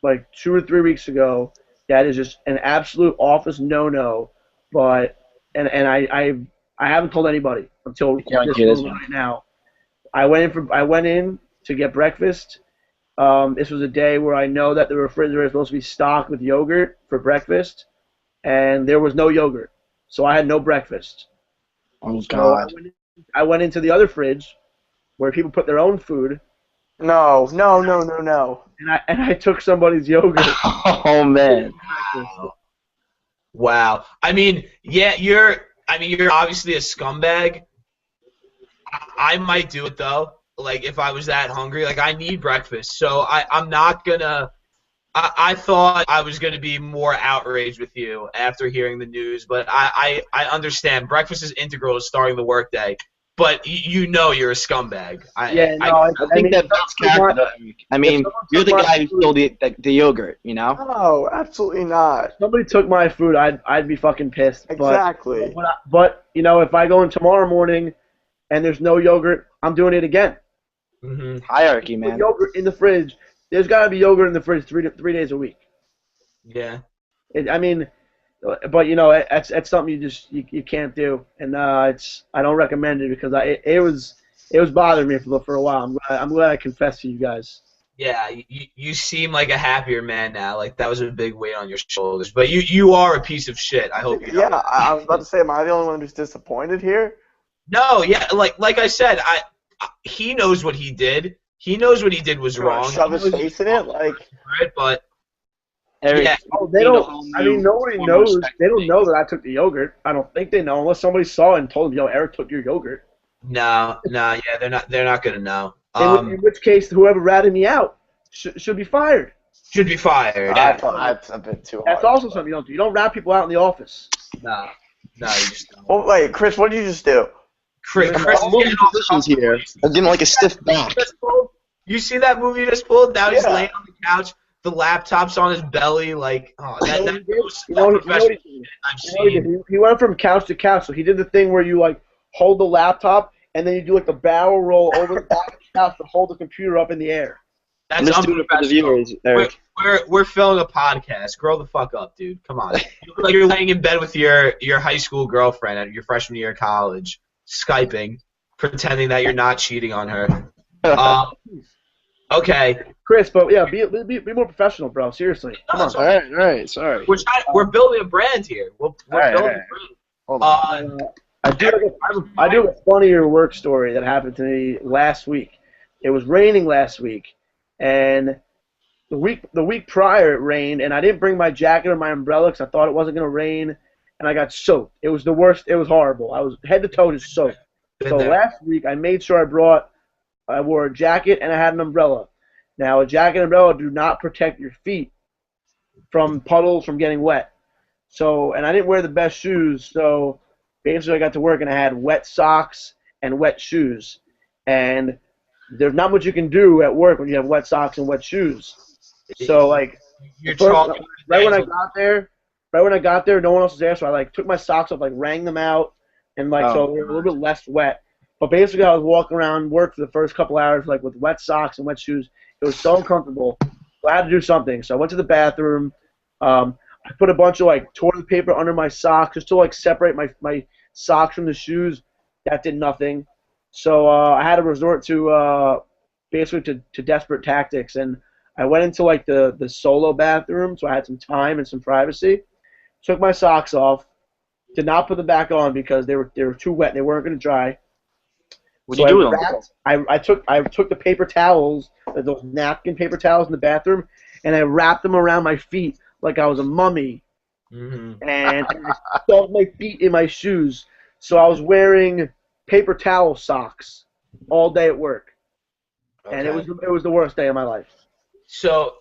like 2 or 3 weeks ago that is just an absolute office no-no. But and I haven't told anybody until can't this hear this moment right now. I went in to get breakfast. This was a day where I know that the refrigerator is supposed to be stocked with yogurt for breakfast, and there was no yogurt, so I had no breakfast. Oh So God. I went into the other fridge where people put their own food, No. and I took somebody's yogurt. Oh man. Wow. I mean, yeah, you're obviously a scumbag. I might do it though. Like if I was that hungry, like I need breakfast, so I'm not gonna. I thought I was gonna be more outraged with you after hearing the news, but I understand breakfast is integral to starting the workday. But you know you're a scumbag. Yeah, no, I think that builds character. Though, Eric. I mean, someone you're took the my guy who food- stole the yogurt. You know. No, absolutely not. somebody took my food, I'd be fucking pissed. Exactly. But if I go in tomorrow morning and there's no yogurt, I'm doing it again. Mm-hmm. Hierarchy, Put man. yogurt in the fridge. There's got to be yogurt in the fridge 3 days a week. Yeah. I mean, but that's something you can't do, and I don't recommend it because it was bothering me for a while. I'm glad I confessed to you guys. Yeah, you seem like a happier man now. Like that was a big weight on your shoulders. But you are a piece of shit. I hope you know. Yeah, I was about to say, am I the only one who's disappointed here? No, yeah, like I said, he knows what he did. He knows what he did was wrong. Shove his face in it, like. But Eric, yeah, Oh, they don't. I mean, nobody knows. They don't know that I took the yogurt. I don't think they know unless somebody saw it and told them, "Yo, Eric took your yogurt." no, yeah, they're not gonna know. In which case, whoever ratted me out should be fired. Should be fired. That's a bit too hard. That's also something you don't do. You don't rat people out in the office. No, you just don't. Oh, wait, Chris, what did you just do? Chris I'm is moving getting off the positions here. I'm getting like a stiff back. You see that movie you just pulled? Now he's Yeah. laying on the couch. The laptop's on his belly. Like, oh, that most You know what unprofessional he shit I've You know what he seen. did? He went from couch to couch. So he did the thing where you like hold the laptop and then you do like the barrel roll over the back of the couch to hold the computer up in the air. That's I'm just doing it for the unprofessional. viewers, Eric. We're filming a podcast. Grow the fuck up, dude. Come on. You look like you're laying in bed with your high school girlfriend at your freshman year of college, Skyping, pretending that you're not cheating on her. Okay. Chris, but yeah, be more professional, bro. Seriously, come on. All right, sorry. We're building a brand here. We're Alright, building alright. a brand. Hold on. I do have a funnier work story that happened to me last week. It was raining last week, and the week prior it rained, and I didn't bring my jacket or my umbrella because I thought it wasn't gonna rain, and I got soaked. It was the worst. It was horrible. I was head to toe just soaked. Been So there. last week I made sure I wore a jacket and I had an umbrella. Now a jacket and umbrella do not protect your feet from puddles from getting wet. So, and I didn't wear the best shoes, so basically I got to work and I had wet socks and wet shoes. And there's not much you can do at work when you have wet socks and wet shoes. So like You're first, talking. right when I got there, no one else was there, so I like took my socks off, like rang them out, and like so they were a little bit less wet. But basically, I was walking around work for the first couple hours, like with wet socks and wet shoes. It was so uncomfortable. So I had to do something. So I went to the bathroom. I put a bunch of like toilet paper under my socks just to like separate my socks from the shoes. That did nothing. So I had to resort to basically to desperate tactics, and I went into like the solo bathroom, so I had some time and some privacy. Took my socks off. Did not put them back on because they were too wet and they weren't going to dry. What do you do with them? I took the paper towels, those napkin paper towels in the bathroom, and I wrapped them around my feet like I was a mummy, Mm-hmm. and I stuffed my feet in my shoes. So I was wearing paper towel socks all day at work, and it was the worst day of my life. So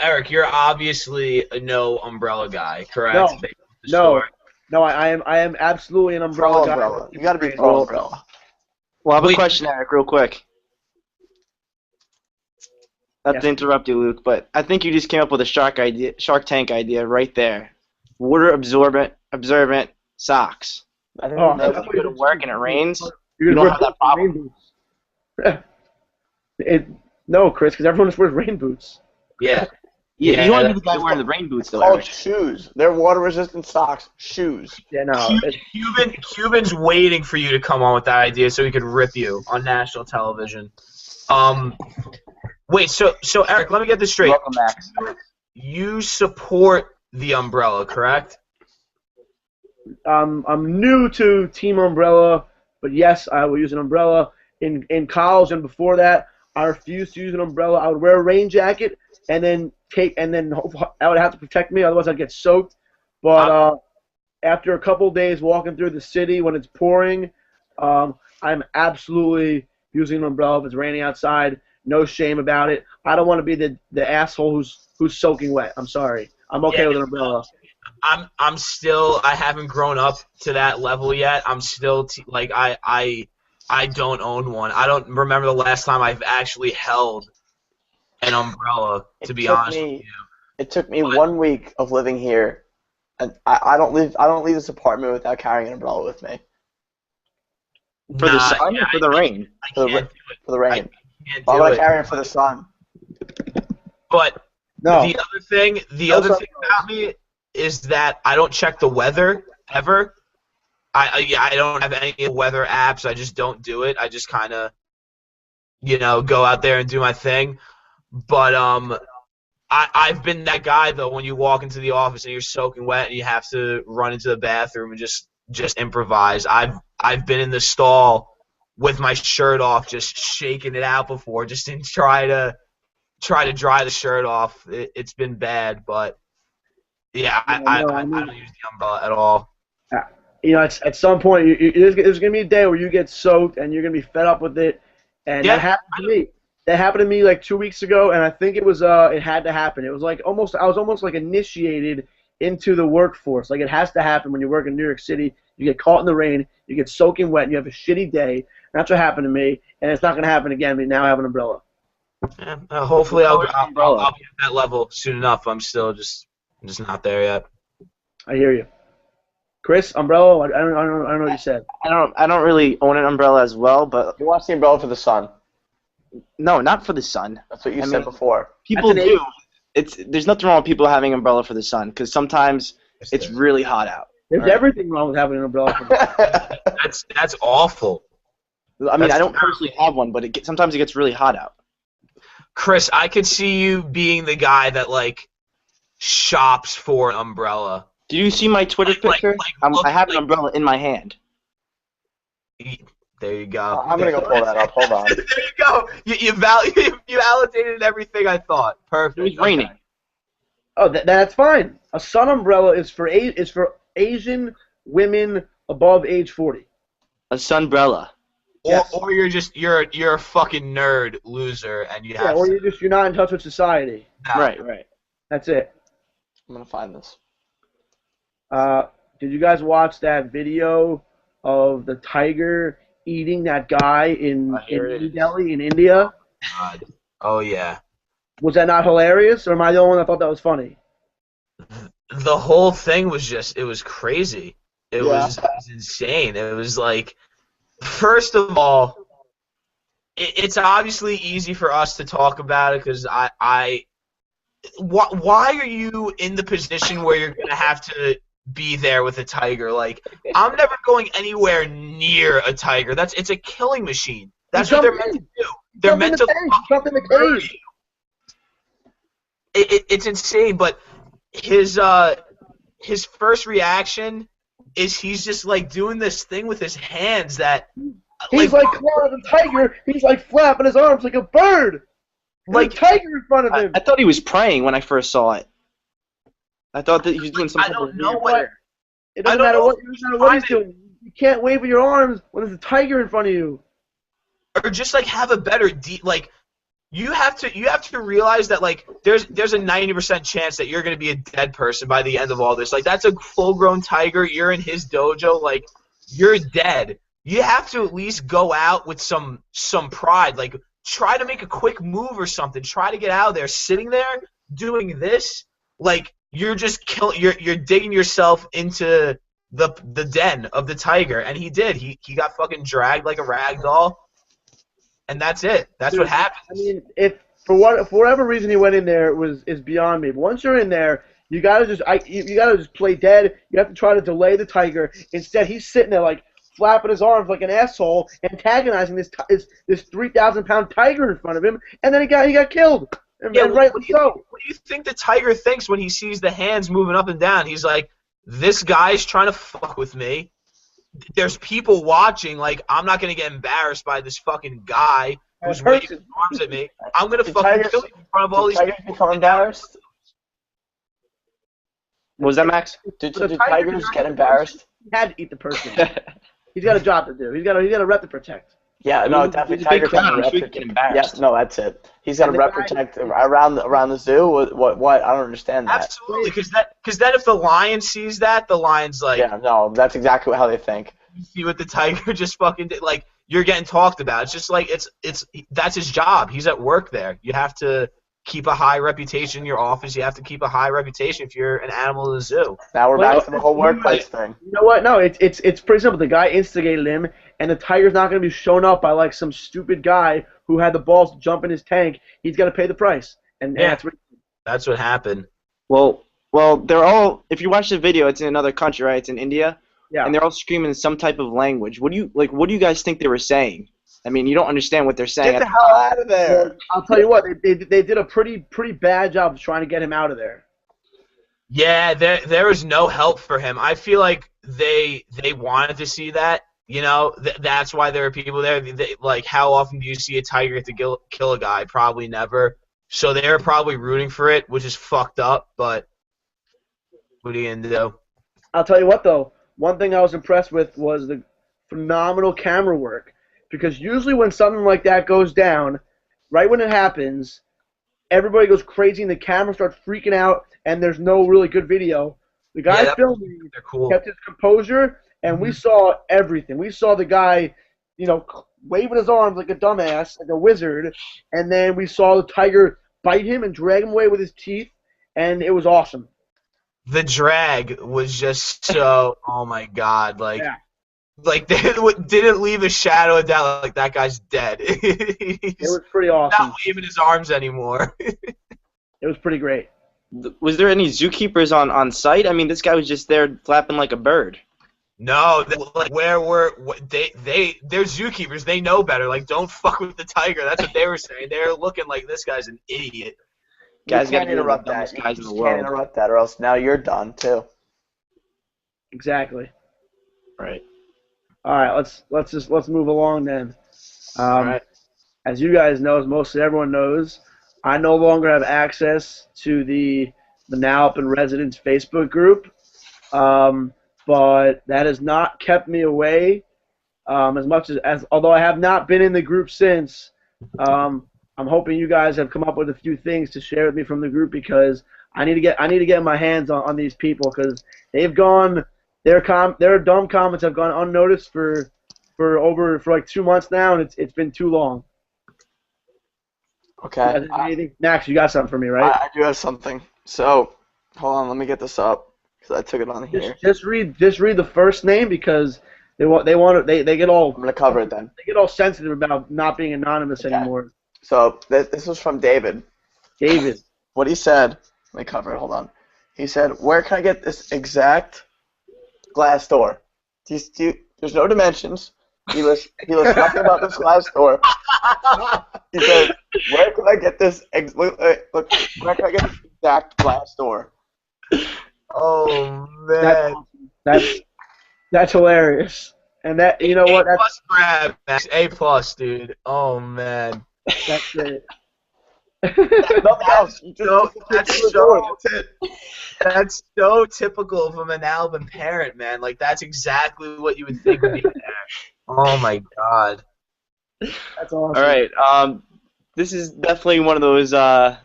Eric, you're obviously a no umbrella guy, correct? No. Based on the No, story. no, I am absolutely an umbrella guy. Umbrella. You got to be pro umbrella. Well, I have a Wait. question, Eric, real quick. Not Yes. to interrupt you, Luke, but I think you just came up with a Shark Tank idea right there. Water observant socks. I think Oh, Now, if you go to work and it rains, You're you gonna don't wear have that problem. rain boots. No, Chris, because everyone just wears rain boots. Yeah. Yeah, you want to be that's- the guy wearing the rain boots, though, Called Eric. shoes. They're water-resistant socks. Shoes. Yeah, no. Cuban's waiting for you to come on with that idea so he could rip you on national television. Wait, so Eric, let me get this straight. Welcome, Max. You support the umbrella, correct? I'm new to Team Umbrella, but yes, I will use an umbrella. In college and before that, I refused to use an umbrella. I would wear a rain jacket and then I would have to protect me, otherwise I'd get soaked. But after a couple of days walking through the city when it's pouring, I'm absolutely using an umbrella if it's raining outside. No shame about it. I don't want to be the asshole who's soaking wet. I'm sorry. I'm okay with an umbrella. I'm still, I haven't grown up to that level yet. I'm still like I don't own one. I don't remember the last time I've actually held an umbrella, to be honest with you. It took me 1 week of living here, and I don't leave this apartment without carrying an umbrella with me For the sun or for the rain? I for can't the rain. I can't Why do would I it. carry it for the sun? But No. the other thing No, about me is that I don't check the weather ever. I don't have any weather apps. I just don't do it. I just kind of, go out there and do my thing. But I've been that guy though when you walk into the office and you're soaking wet and you have to run into the bathroom and just improvise. I've been in the stall with my shirt off, just shaking it out before, just to try to dry the shirt off. It's been bad, but yeah, I don't use the umbrella at all. At some point, there's going to be a day where you get soaked and you're going to be fed up with it. And Yeah, that happened to me. That happened to me like 2 weeks ago, and I think it had to happen. It was like I was almost like initiated into the workforce. Like it has to happen when you work in New York City. You get caught in the rain, you get soaking wet, and you have a shitty day. And that's what happened to me, and it's not going to happen again. But now I have an umbrella. Yeah, hopefully I'll be at that level soon enough. I'm just not there yet. I hear you. Chris, umbrella? I don't know what you said. I don't really own an umbrella as well, but He wants the umbrella for the sun. no, not for the sun. That's what you I said mean- before. People That's an do. There's nothing wrong with people having umbrella for the sun because sometimes it's really hot out. There's Right. everything wrong with having an umbrella. That's awful. I mean, That's I don't personally have one, but sometimes it gets really hot out. Chris, I could see you being the guy that shops for an umbrella. Do you see my Twitter picture? I have an umbrella in my hand. There you go. I'm gonna go pull that up. Hold on. There you go. You validated everything I thought. Perfect. It was raining. Oh, that's fine. A sun umbrella is for Asian women above age 40. A sunbrella. Yes. Or you're a fucking nerd loser and you Yeah, have or you're not in touch with society. Right. That's it. I'm gonna find this. Did you guys watch that video of the tiger eating that guy in New Delhi in India? God. Oh yeah. Was that not hilarious, or am I the only one that thought that was funny? The whole thing was it was crazy. It Yeah. was insane. It was like, first of all, it's obviously easy for us to talk about it because why are you in the position where you're gonna have to be there with a tiger? Like, I'm never going anywhere near a tiger. It's a killing machine. That's what they're meant to do. They're meant to jump in the murder cage. you. It's insane, but his first reaction is he's just doing this thing with his hands that He's like clawing the tiger. He's like flapping his arms like a bird. There's a tiger in front of him. I thought he was praying when I first saw it. I thought that he was doing I something. don't know weird what prayer. It doesn't matter what he's doing. You can't wave with your arms when there's a tiger in front of you. or just have a better you have to realize that there's a 90% chance that you're going to be a dead person by the end of all this. That's a full-grown tiger. You're in his dojo. You're dead. You have to at least go out with some pride. Try to make a quick move or something. Try to get out of there. Sitting there doing this, you're just you're digging yourself into the den of the tiger. And he did. He got fucking dragged like a rag doll. And that's it. That's what happened. I mean, if for whatever reason he went in there is beyond me. But once you're in there, you gotta just play dead. You have to try to delay the tiger. Instead, he's sitting there like flapping his arms like an asshole, antagonizing this 3,000-pound tiger in front of him, and then he got killed. And rightly so. What do you think the tiger thinks when he sees the hands moving up and down? He's like, this guy's trying to fuck with me. There's people watching. Like, I'm not gonna get embarrassed by this fucking guy who's waving his arms at me. I'm gonna fucking kill him in front of all these people. Tigers become embarrassed? What was that, Max? Do tigers get embarrassed? He had to eat the person. He's got a job to do. He's got a rep to protect. Yeah, no, definitely. He's a big Tigers crowd. have a I'm rep sure he'd get protect. embarrassed. Yes, no, that's it. He's got a rep protect around the zoo. What? I don't understand that. Absolutely, because then if the lion sees that, the lion's like, Yeah, no, that's exactly how they think. you see what the tiger just fucking did. Like, you're getting talked about. It's just like that's his job. He's at work there. You have to keep a high reputation in your office. You have to keep a high reputation if you're an animal in the zoo. Now we're back to the whole workplace thing. You know what? No, it's pretty simple. The guy instigated him, and the tiger's not going to be shown up by like some stupid guy who had the balls to jump in his tank. He's got to pay the price, and That's what happened. Well, they're all. If you watch the video, it's in another country, right? It's in India, and they're all screaming some type of language. What do you guys think they were saying? I mean, you don't understand what they're saying. Get the hell out of there! Well, I'll tell you what, they did a pretty bad job of trying to get him out of there. Yeah, there was no help for him. I feel like they wanted to see that. You know, that's why there are people there. Like, how often do you see a tiger get to kill a guy? Probably never. So they were probably rooting for it, which is fucked up. But what are you gonna do? I'll tell you what, though. One thing I was impressed with was the phenomenal camera work. Because usually when something like that goes down, right when it happens, everybody goes crazy and the camera starts freaking out and there's no really good video. The guy filming kept his composure, and we saw everything. We saw the guy, waving his arms like a dumbass, like a wizard, and then we saw the tiger bite him and drag him away with his teeth, and it was awesome. The drag was just so, oh my God, like they didn't leave a shadow of doubt. Like, that guy's dead. It was pretty awesome. Not waving his arms anymore. It was pretty great. Was there any zookeepers on site? I mean, this guy was just there flapping like a bird. No, like, they're zookeepers. They know better. Like, don't fuck with the tiger. That's what they were saying. They're looking like, this guy's an idiot. Guys, can't interrupt that. You can't interrupt that, or else now you're done too. Exactly. Right. All right, let's move along then. All right. As you guys know, as mostly everyone knows, I no longer have access to the Now Up in Residence Facebook group, but that has not kept me away as much as although I have not been in the group since. I'm hoping you guys have come up with a few things to share with me from the group, because I need to get my hands on these people, because they've gone. Their dumb comments have gone unnoticed for like 2 months now, and it's been too long. Okay. Max, you got something for me, right? I do have something. So, hold on, let me get this up because I took it on here. Just read the first name, because they get all. I'm gonna cover it then. They get all sensitive about not being anonymous anymore. So this was from David. David. What he said. Let me cover it. Hold on. He said, "Where can I get this exact glass door? There's no dimensions. He lists nothing about this glass door." He said, "Where can I get this? Where can I get this exact glass door?" Oh man, that's hilarious. And that, you know what? A+ grab, Max. A+, dude. Oh man. That's it. Nothing else. That's so typical of a Manalapan parent, man. Like, that's exactly what you would think would be there. Oh my God. That's awesome. All right. This is definitely one of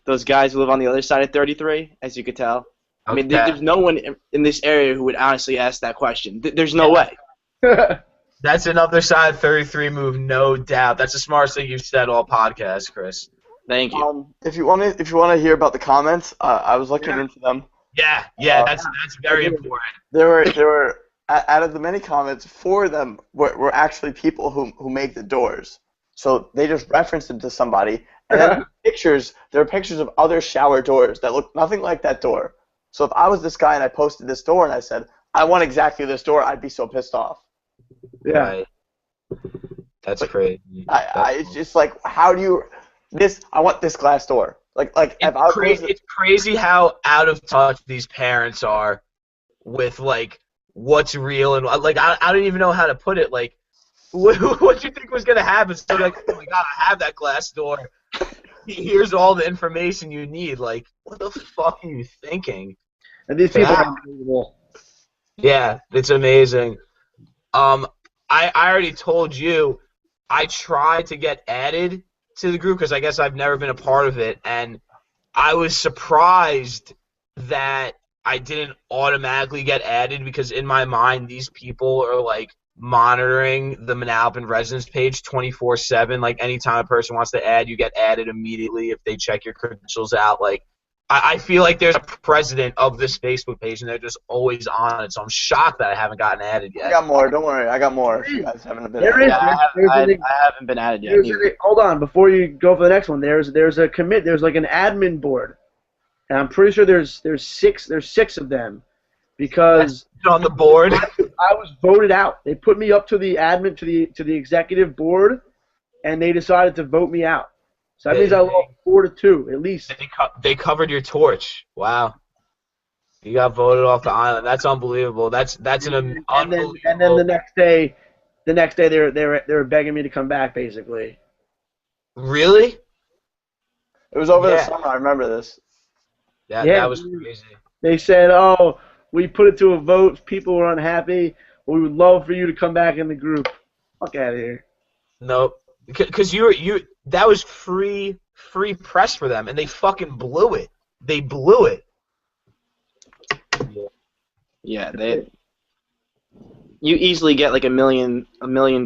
those guys who live on the other side of 33, as you could tell. I mean, there's no one in this area who would honestly ask that question. There's no way. That's another side 33 move, no doubt. That's the smartest thing you've said all podcast, Chris. Thank you. If you want to hear about the comments, I was looking into them. Yeah, that's very important. There were out of the many comments, 4 of them were actually people who make the doors. So they just referenced it to somebody, and then there are pictures of other shower doors that look nothing like that door. So if I was this guy and I posted this door and I said, I want exactly this door, I'd be so pissed off. Yeah. Right. That's crazy. It's just like, how do you I want this glass door. Like if I was It's crazy how out of touch these parents are with like what's real and like I don't even know how to put it. Like, what you think was gonna happen? So like, oh my god, I have that glass door. Here's all the information you need. Like, what the fuck are you thinking? And these people are unbelievable. Yeah, it's amazing. I already told you I tried to get added to the group because I guess I've never been a part of it, and I was surprised that I didn't automatically get added because in my mind these people are like monitoring the Manalapan residence page 24/7. Like anytime a person wants to add, you get added immediately if they check your credentials out. Like I feel like there's a president of this Facebook page and they're just always on it. So I'm shocked that I haven't gotten added yet. I got more. Don't worry. I got more. If you guys haven't been. There is. I haven't been added yet. Hold on, before you go for the next one. There's a commit. There's like an admin board, and I'm pretty sure there's six of them, because On the board. I was voted out. They put me up to the admin to the executive board, and they decided to vote me out. So that means I lost 4-2 at least. They covered your torch. Wow. You got voted off the island. That's unbelievable. That's an unbelievable. And then the next day they were begging me to come back, basically. Really? It was over the summer. I remember this. That was crazy. They said, "Oh, we put it to a vote. People were unhappy. We would love for you to come back in the group." Fuck out of here. Nope. Because that was free press for them, and they fucking blew it. They blew it. Yeah, you easily get like a million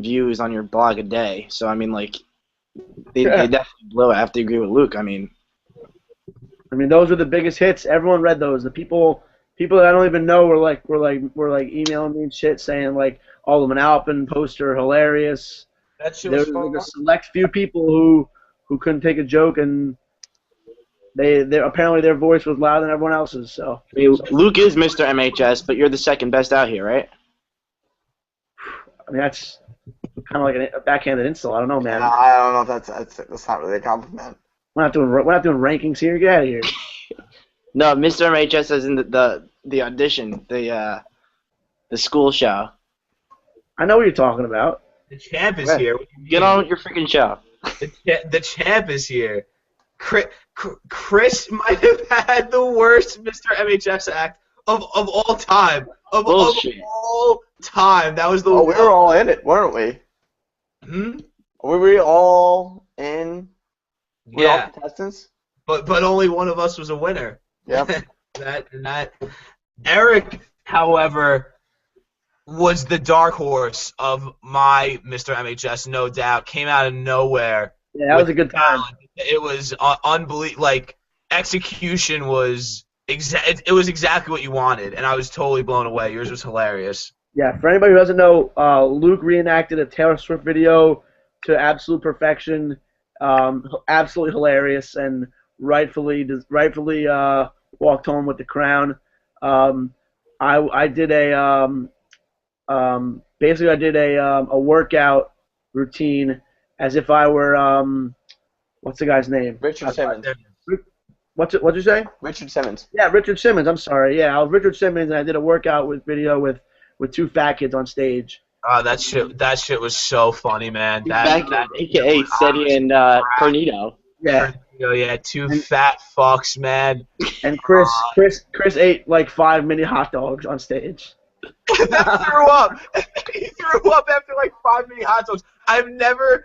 views on your blog a day. So I mean, like, they definitely blew it. I have to agree with Luke. I mean, those were the biggest hits. Everyone read those. The people that I don't even know were like emailing me and shit saying like, "Oh, the Manalapan poster hilarious." That shit There was was fun. like a select few people who couldn't take a joke, and they apparently their voice was louder than everyone else's. So I mean, Luke is Mr. MHS, but you're the second best out here, right? I mean, that's kind of like a backhanded insult. I don't know, man. I don't know if that's not really a compliment. We're not doing rankings here. Get out of here. No, Mr. MHS is in the audition, the school show. I know what you're talking about. The champ is here. Get on with your freaking show. The champ is here. Chris might have had the worst Mr. MHS act of all time. Of all time. That was the we were all in it, weren't we? Hmm? Were we all in? We all Yeah. contestants? But only one of us was a winner. Yep. that Eric, however, was the dark horse of my Mr. MHS, no doubt. Came out of nowhere. Yeah, that was a good time. It was unbelievable. Like, execution was it was exactly what you wanted, and I was totally blown away. Yours was hilarious. Yeah, for anybody who doesn't know, Luke reenacted a Taylor Swift video to absolute perfection. Absolutely hilarious, and rightfully walked home with the crown. I did a workout routine as if I were what's the guy's name? Richard Simmons. What'd you say? Richard Simmons. Yeah, Richard Simmons. I'm sorry. Yeah, I was Richard Simmons, and I did a workout video with two fat kids on stage. That shit was so funny, man. That AKA Seti and Cornito. Yeah. Yeah, two fat fucks, man. And Chris ate like 5 mini hot dogs on stage. That threw up. He threw up after like 5 mini hot dogs. I've never,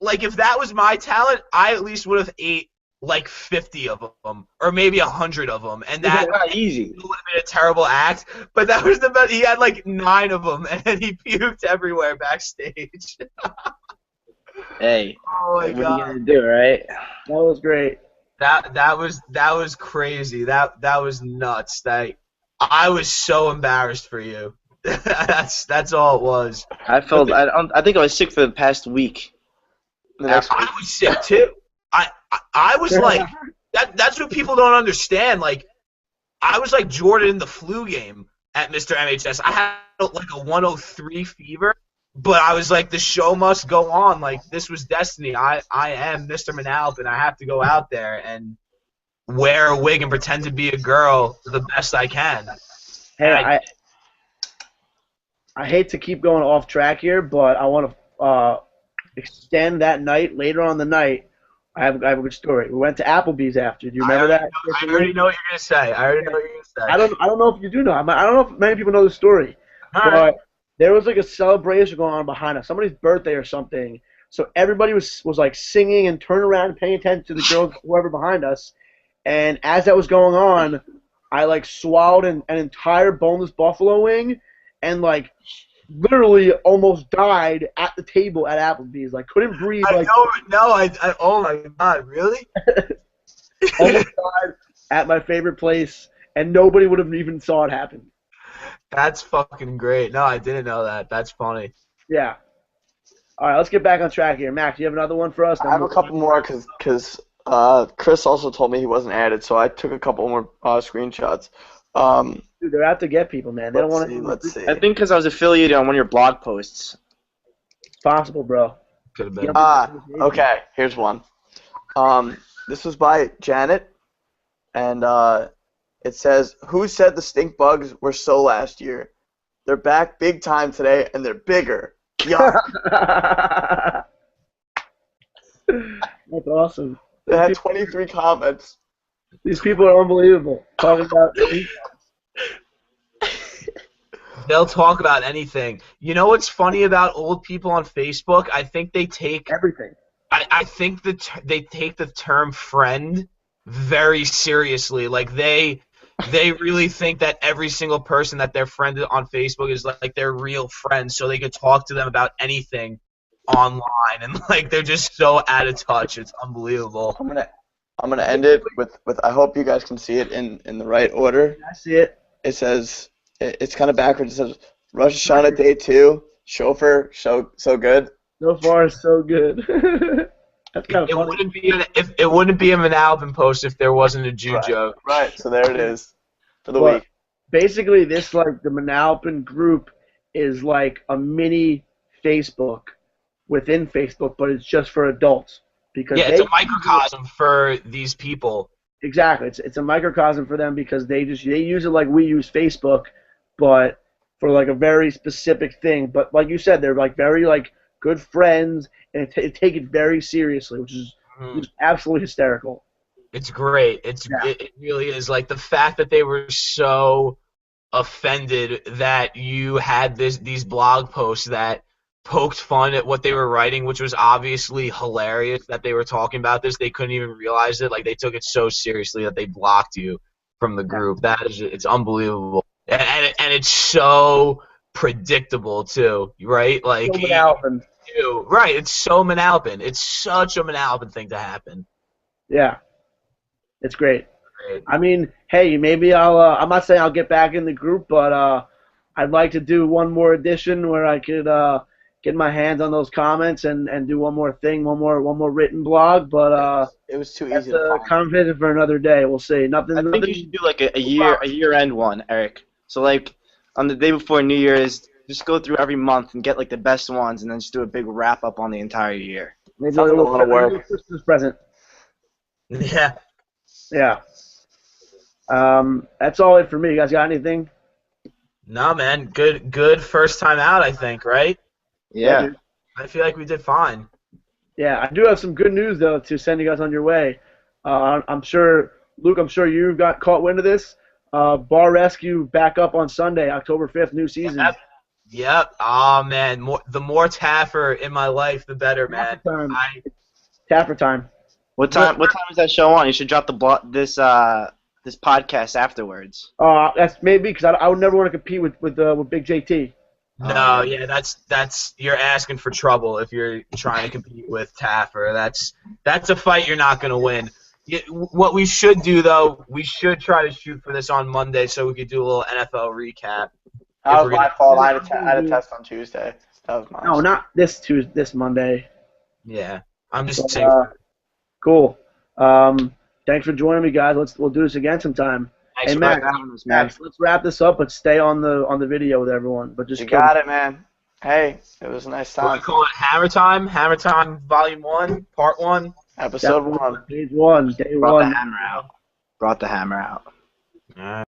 like, if that was my talent, I at least would have ate like 50 of them, or maybe 100 of them, and that easy would have been a terrible act. But that was the best. He had like 9 of them, and he puked everywhere backstage. Hey, Oh my what are you god, gonna do, right? That was great. that was crazy. That was nuts. I was so embarrassed for you. That's all it was. I felt I think I was sick for the past week. The next I was sick too. I was like that's what people don't understand. Like I was like Jordan in the flu game at Mr. MHS. I had like a 103 fever, but I was like the show must go on. Like this was destiny. I am Mr. Manalp and I have to go out there and wear a wig and pretend to be a girl the best I can. Hey, And I hate to keep going off track here, but I want to extend that night. Later on the night, I have a good story. We went to Applebee's after. Do you remember that? I already know what you're gonna say. I I don't know if you do know. I don't know if many people know the story. All But right. there was like a celebration going on behind us, somebody's birthday or something. So everybody was like singing and turning around and paying attention to the girls, whoever behind us. And as that was going on, I like swallowed an entire boneless buffalo wing, and like literally almost died at the table at Applebee's. Like couldn't breathe. I Like know. No, oh my God, really? almost died at my favorite place, and nobody would have even saw it happen. That's fucking great. No, I didn't know that. That's funny. Yeah. All right, let's get back on track here. Max, you have another one for us? I have a couple more because Chris also told me he wasn't added, so I took a couple more screenshots. Dude, they're out to get people, man. They don't want to. Let's see. I think because I was affiliated on one of your blog posts. It's possible, bro. Could have been. Okay, here's one. This was by Janet, and it says, "Who said the stink bugs were so last year? They're back big time today, and they're bigger. Yuck." That's awesome. It had 23 comments. These people are unbelievable. Talking about They'll talk about anything. You know what's funny about old people on Facebook? I think they take everything. I think that they take the term friend very seriously. Like they really think that every single person that they're friended on Facebook is like their real friend, so they could talk to them about anything online, and like they're just so out of touch. It's unbelievable. I'm gonna end it with I hope you guys can see it in the right order. I see it. It says it's kind of backwards. It says Rosh Hashanah day 2, chauffeur, so good. So far, so good. That's kind of It funny. wouldn't be it wouldn't be an album post if there wasn't a Jew joke. Right. So there it is for the But week. basically, this like the Manalpin group is like a mini Facebook within Facebook, but it's just for adults because Yeah, it's a microcosm for these people. Exactly, it's a microcosm for them because they use it like we use Facebook, but for like a very specific thing. But like you said, they're like very like good friends and take it very seriously, which is just absolutely hysterical. It's great. Yeah. It really is. Like the fact that they were so offended that you had these blog posts that poked fun at what they were writing, which was obviously hilarious that they were talking about this. They couldn't even realize it. Like they took it so seriously that they blocked you from the group. It's unbelievable. And it's so predictable too, right? Like So Manalpin. right, it's so Manalpin. It's such a Manalpin thing to happen. Yeah, it's great. Great. I mean, hey, maybe I'm not saying I'll get back in the group, but I'd like to do one more edition where I could get my hands on those comments and do one more thing, one more written blog. But It was too that's easy to a find. conversation for another day. We'll see. I think you should do like a year-end one, Eric. So like on the day before New Year's, just go through every month and get like the best ones, and then just do a big wrap up on the entire year. Maybe Sounds like a lot of work. Christmas present. Yeah. Yeah. That's all it for me. You guys got anything? No, man. Good first time out, I think, right? Yeah. I feel like we did fine. Yeah, I do have some good news though to send you guys on your way. I'm sure, Luke. I'm sure you got caught wind of this. Bar Rescue back up on Sunday, October 5th, new season. Yep. Oh man, the more Taffer in my life, the better, man. Tapper time. What time is that show on? You should drop this podcast afterwards. That's maybe because I would never want to compete with Big JT. No, yeah, that's you're asking for trouble if you're trying to compete with Taffer. That's a fight you're not going to win. What we should do though, we should try to shoot for this on Monday so we could do a little NFL recap. That if was we're my gonna. fault. I had a test on Tuesday. That was mine. No, not this Tuesday, this Monday. Yeah, I'm just But, saying. cool. Thanks for joining me, guys. We'll do this again sometime. Thanks Hey for Max, having us, man. let's wrap this up, but stay on the video with everyone. But just You kill got it, man. Hey, it was a nice What we time. call it Hammer Time? Hammer Time Volume 1, Part 1. Episode 1. Page 1, day Brought the 1. hammer out. Brought the hammer out. All right.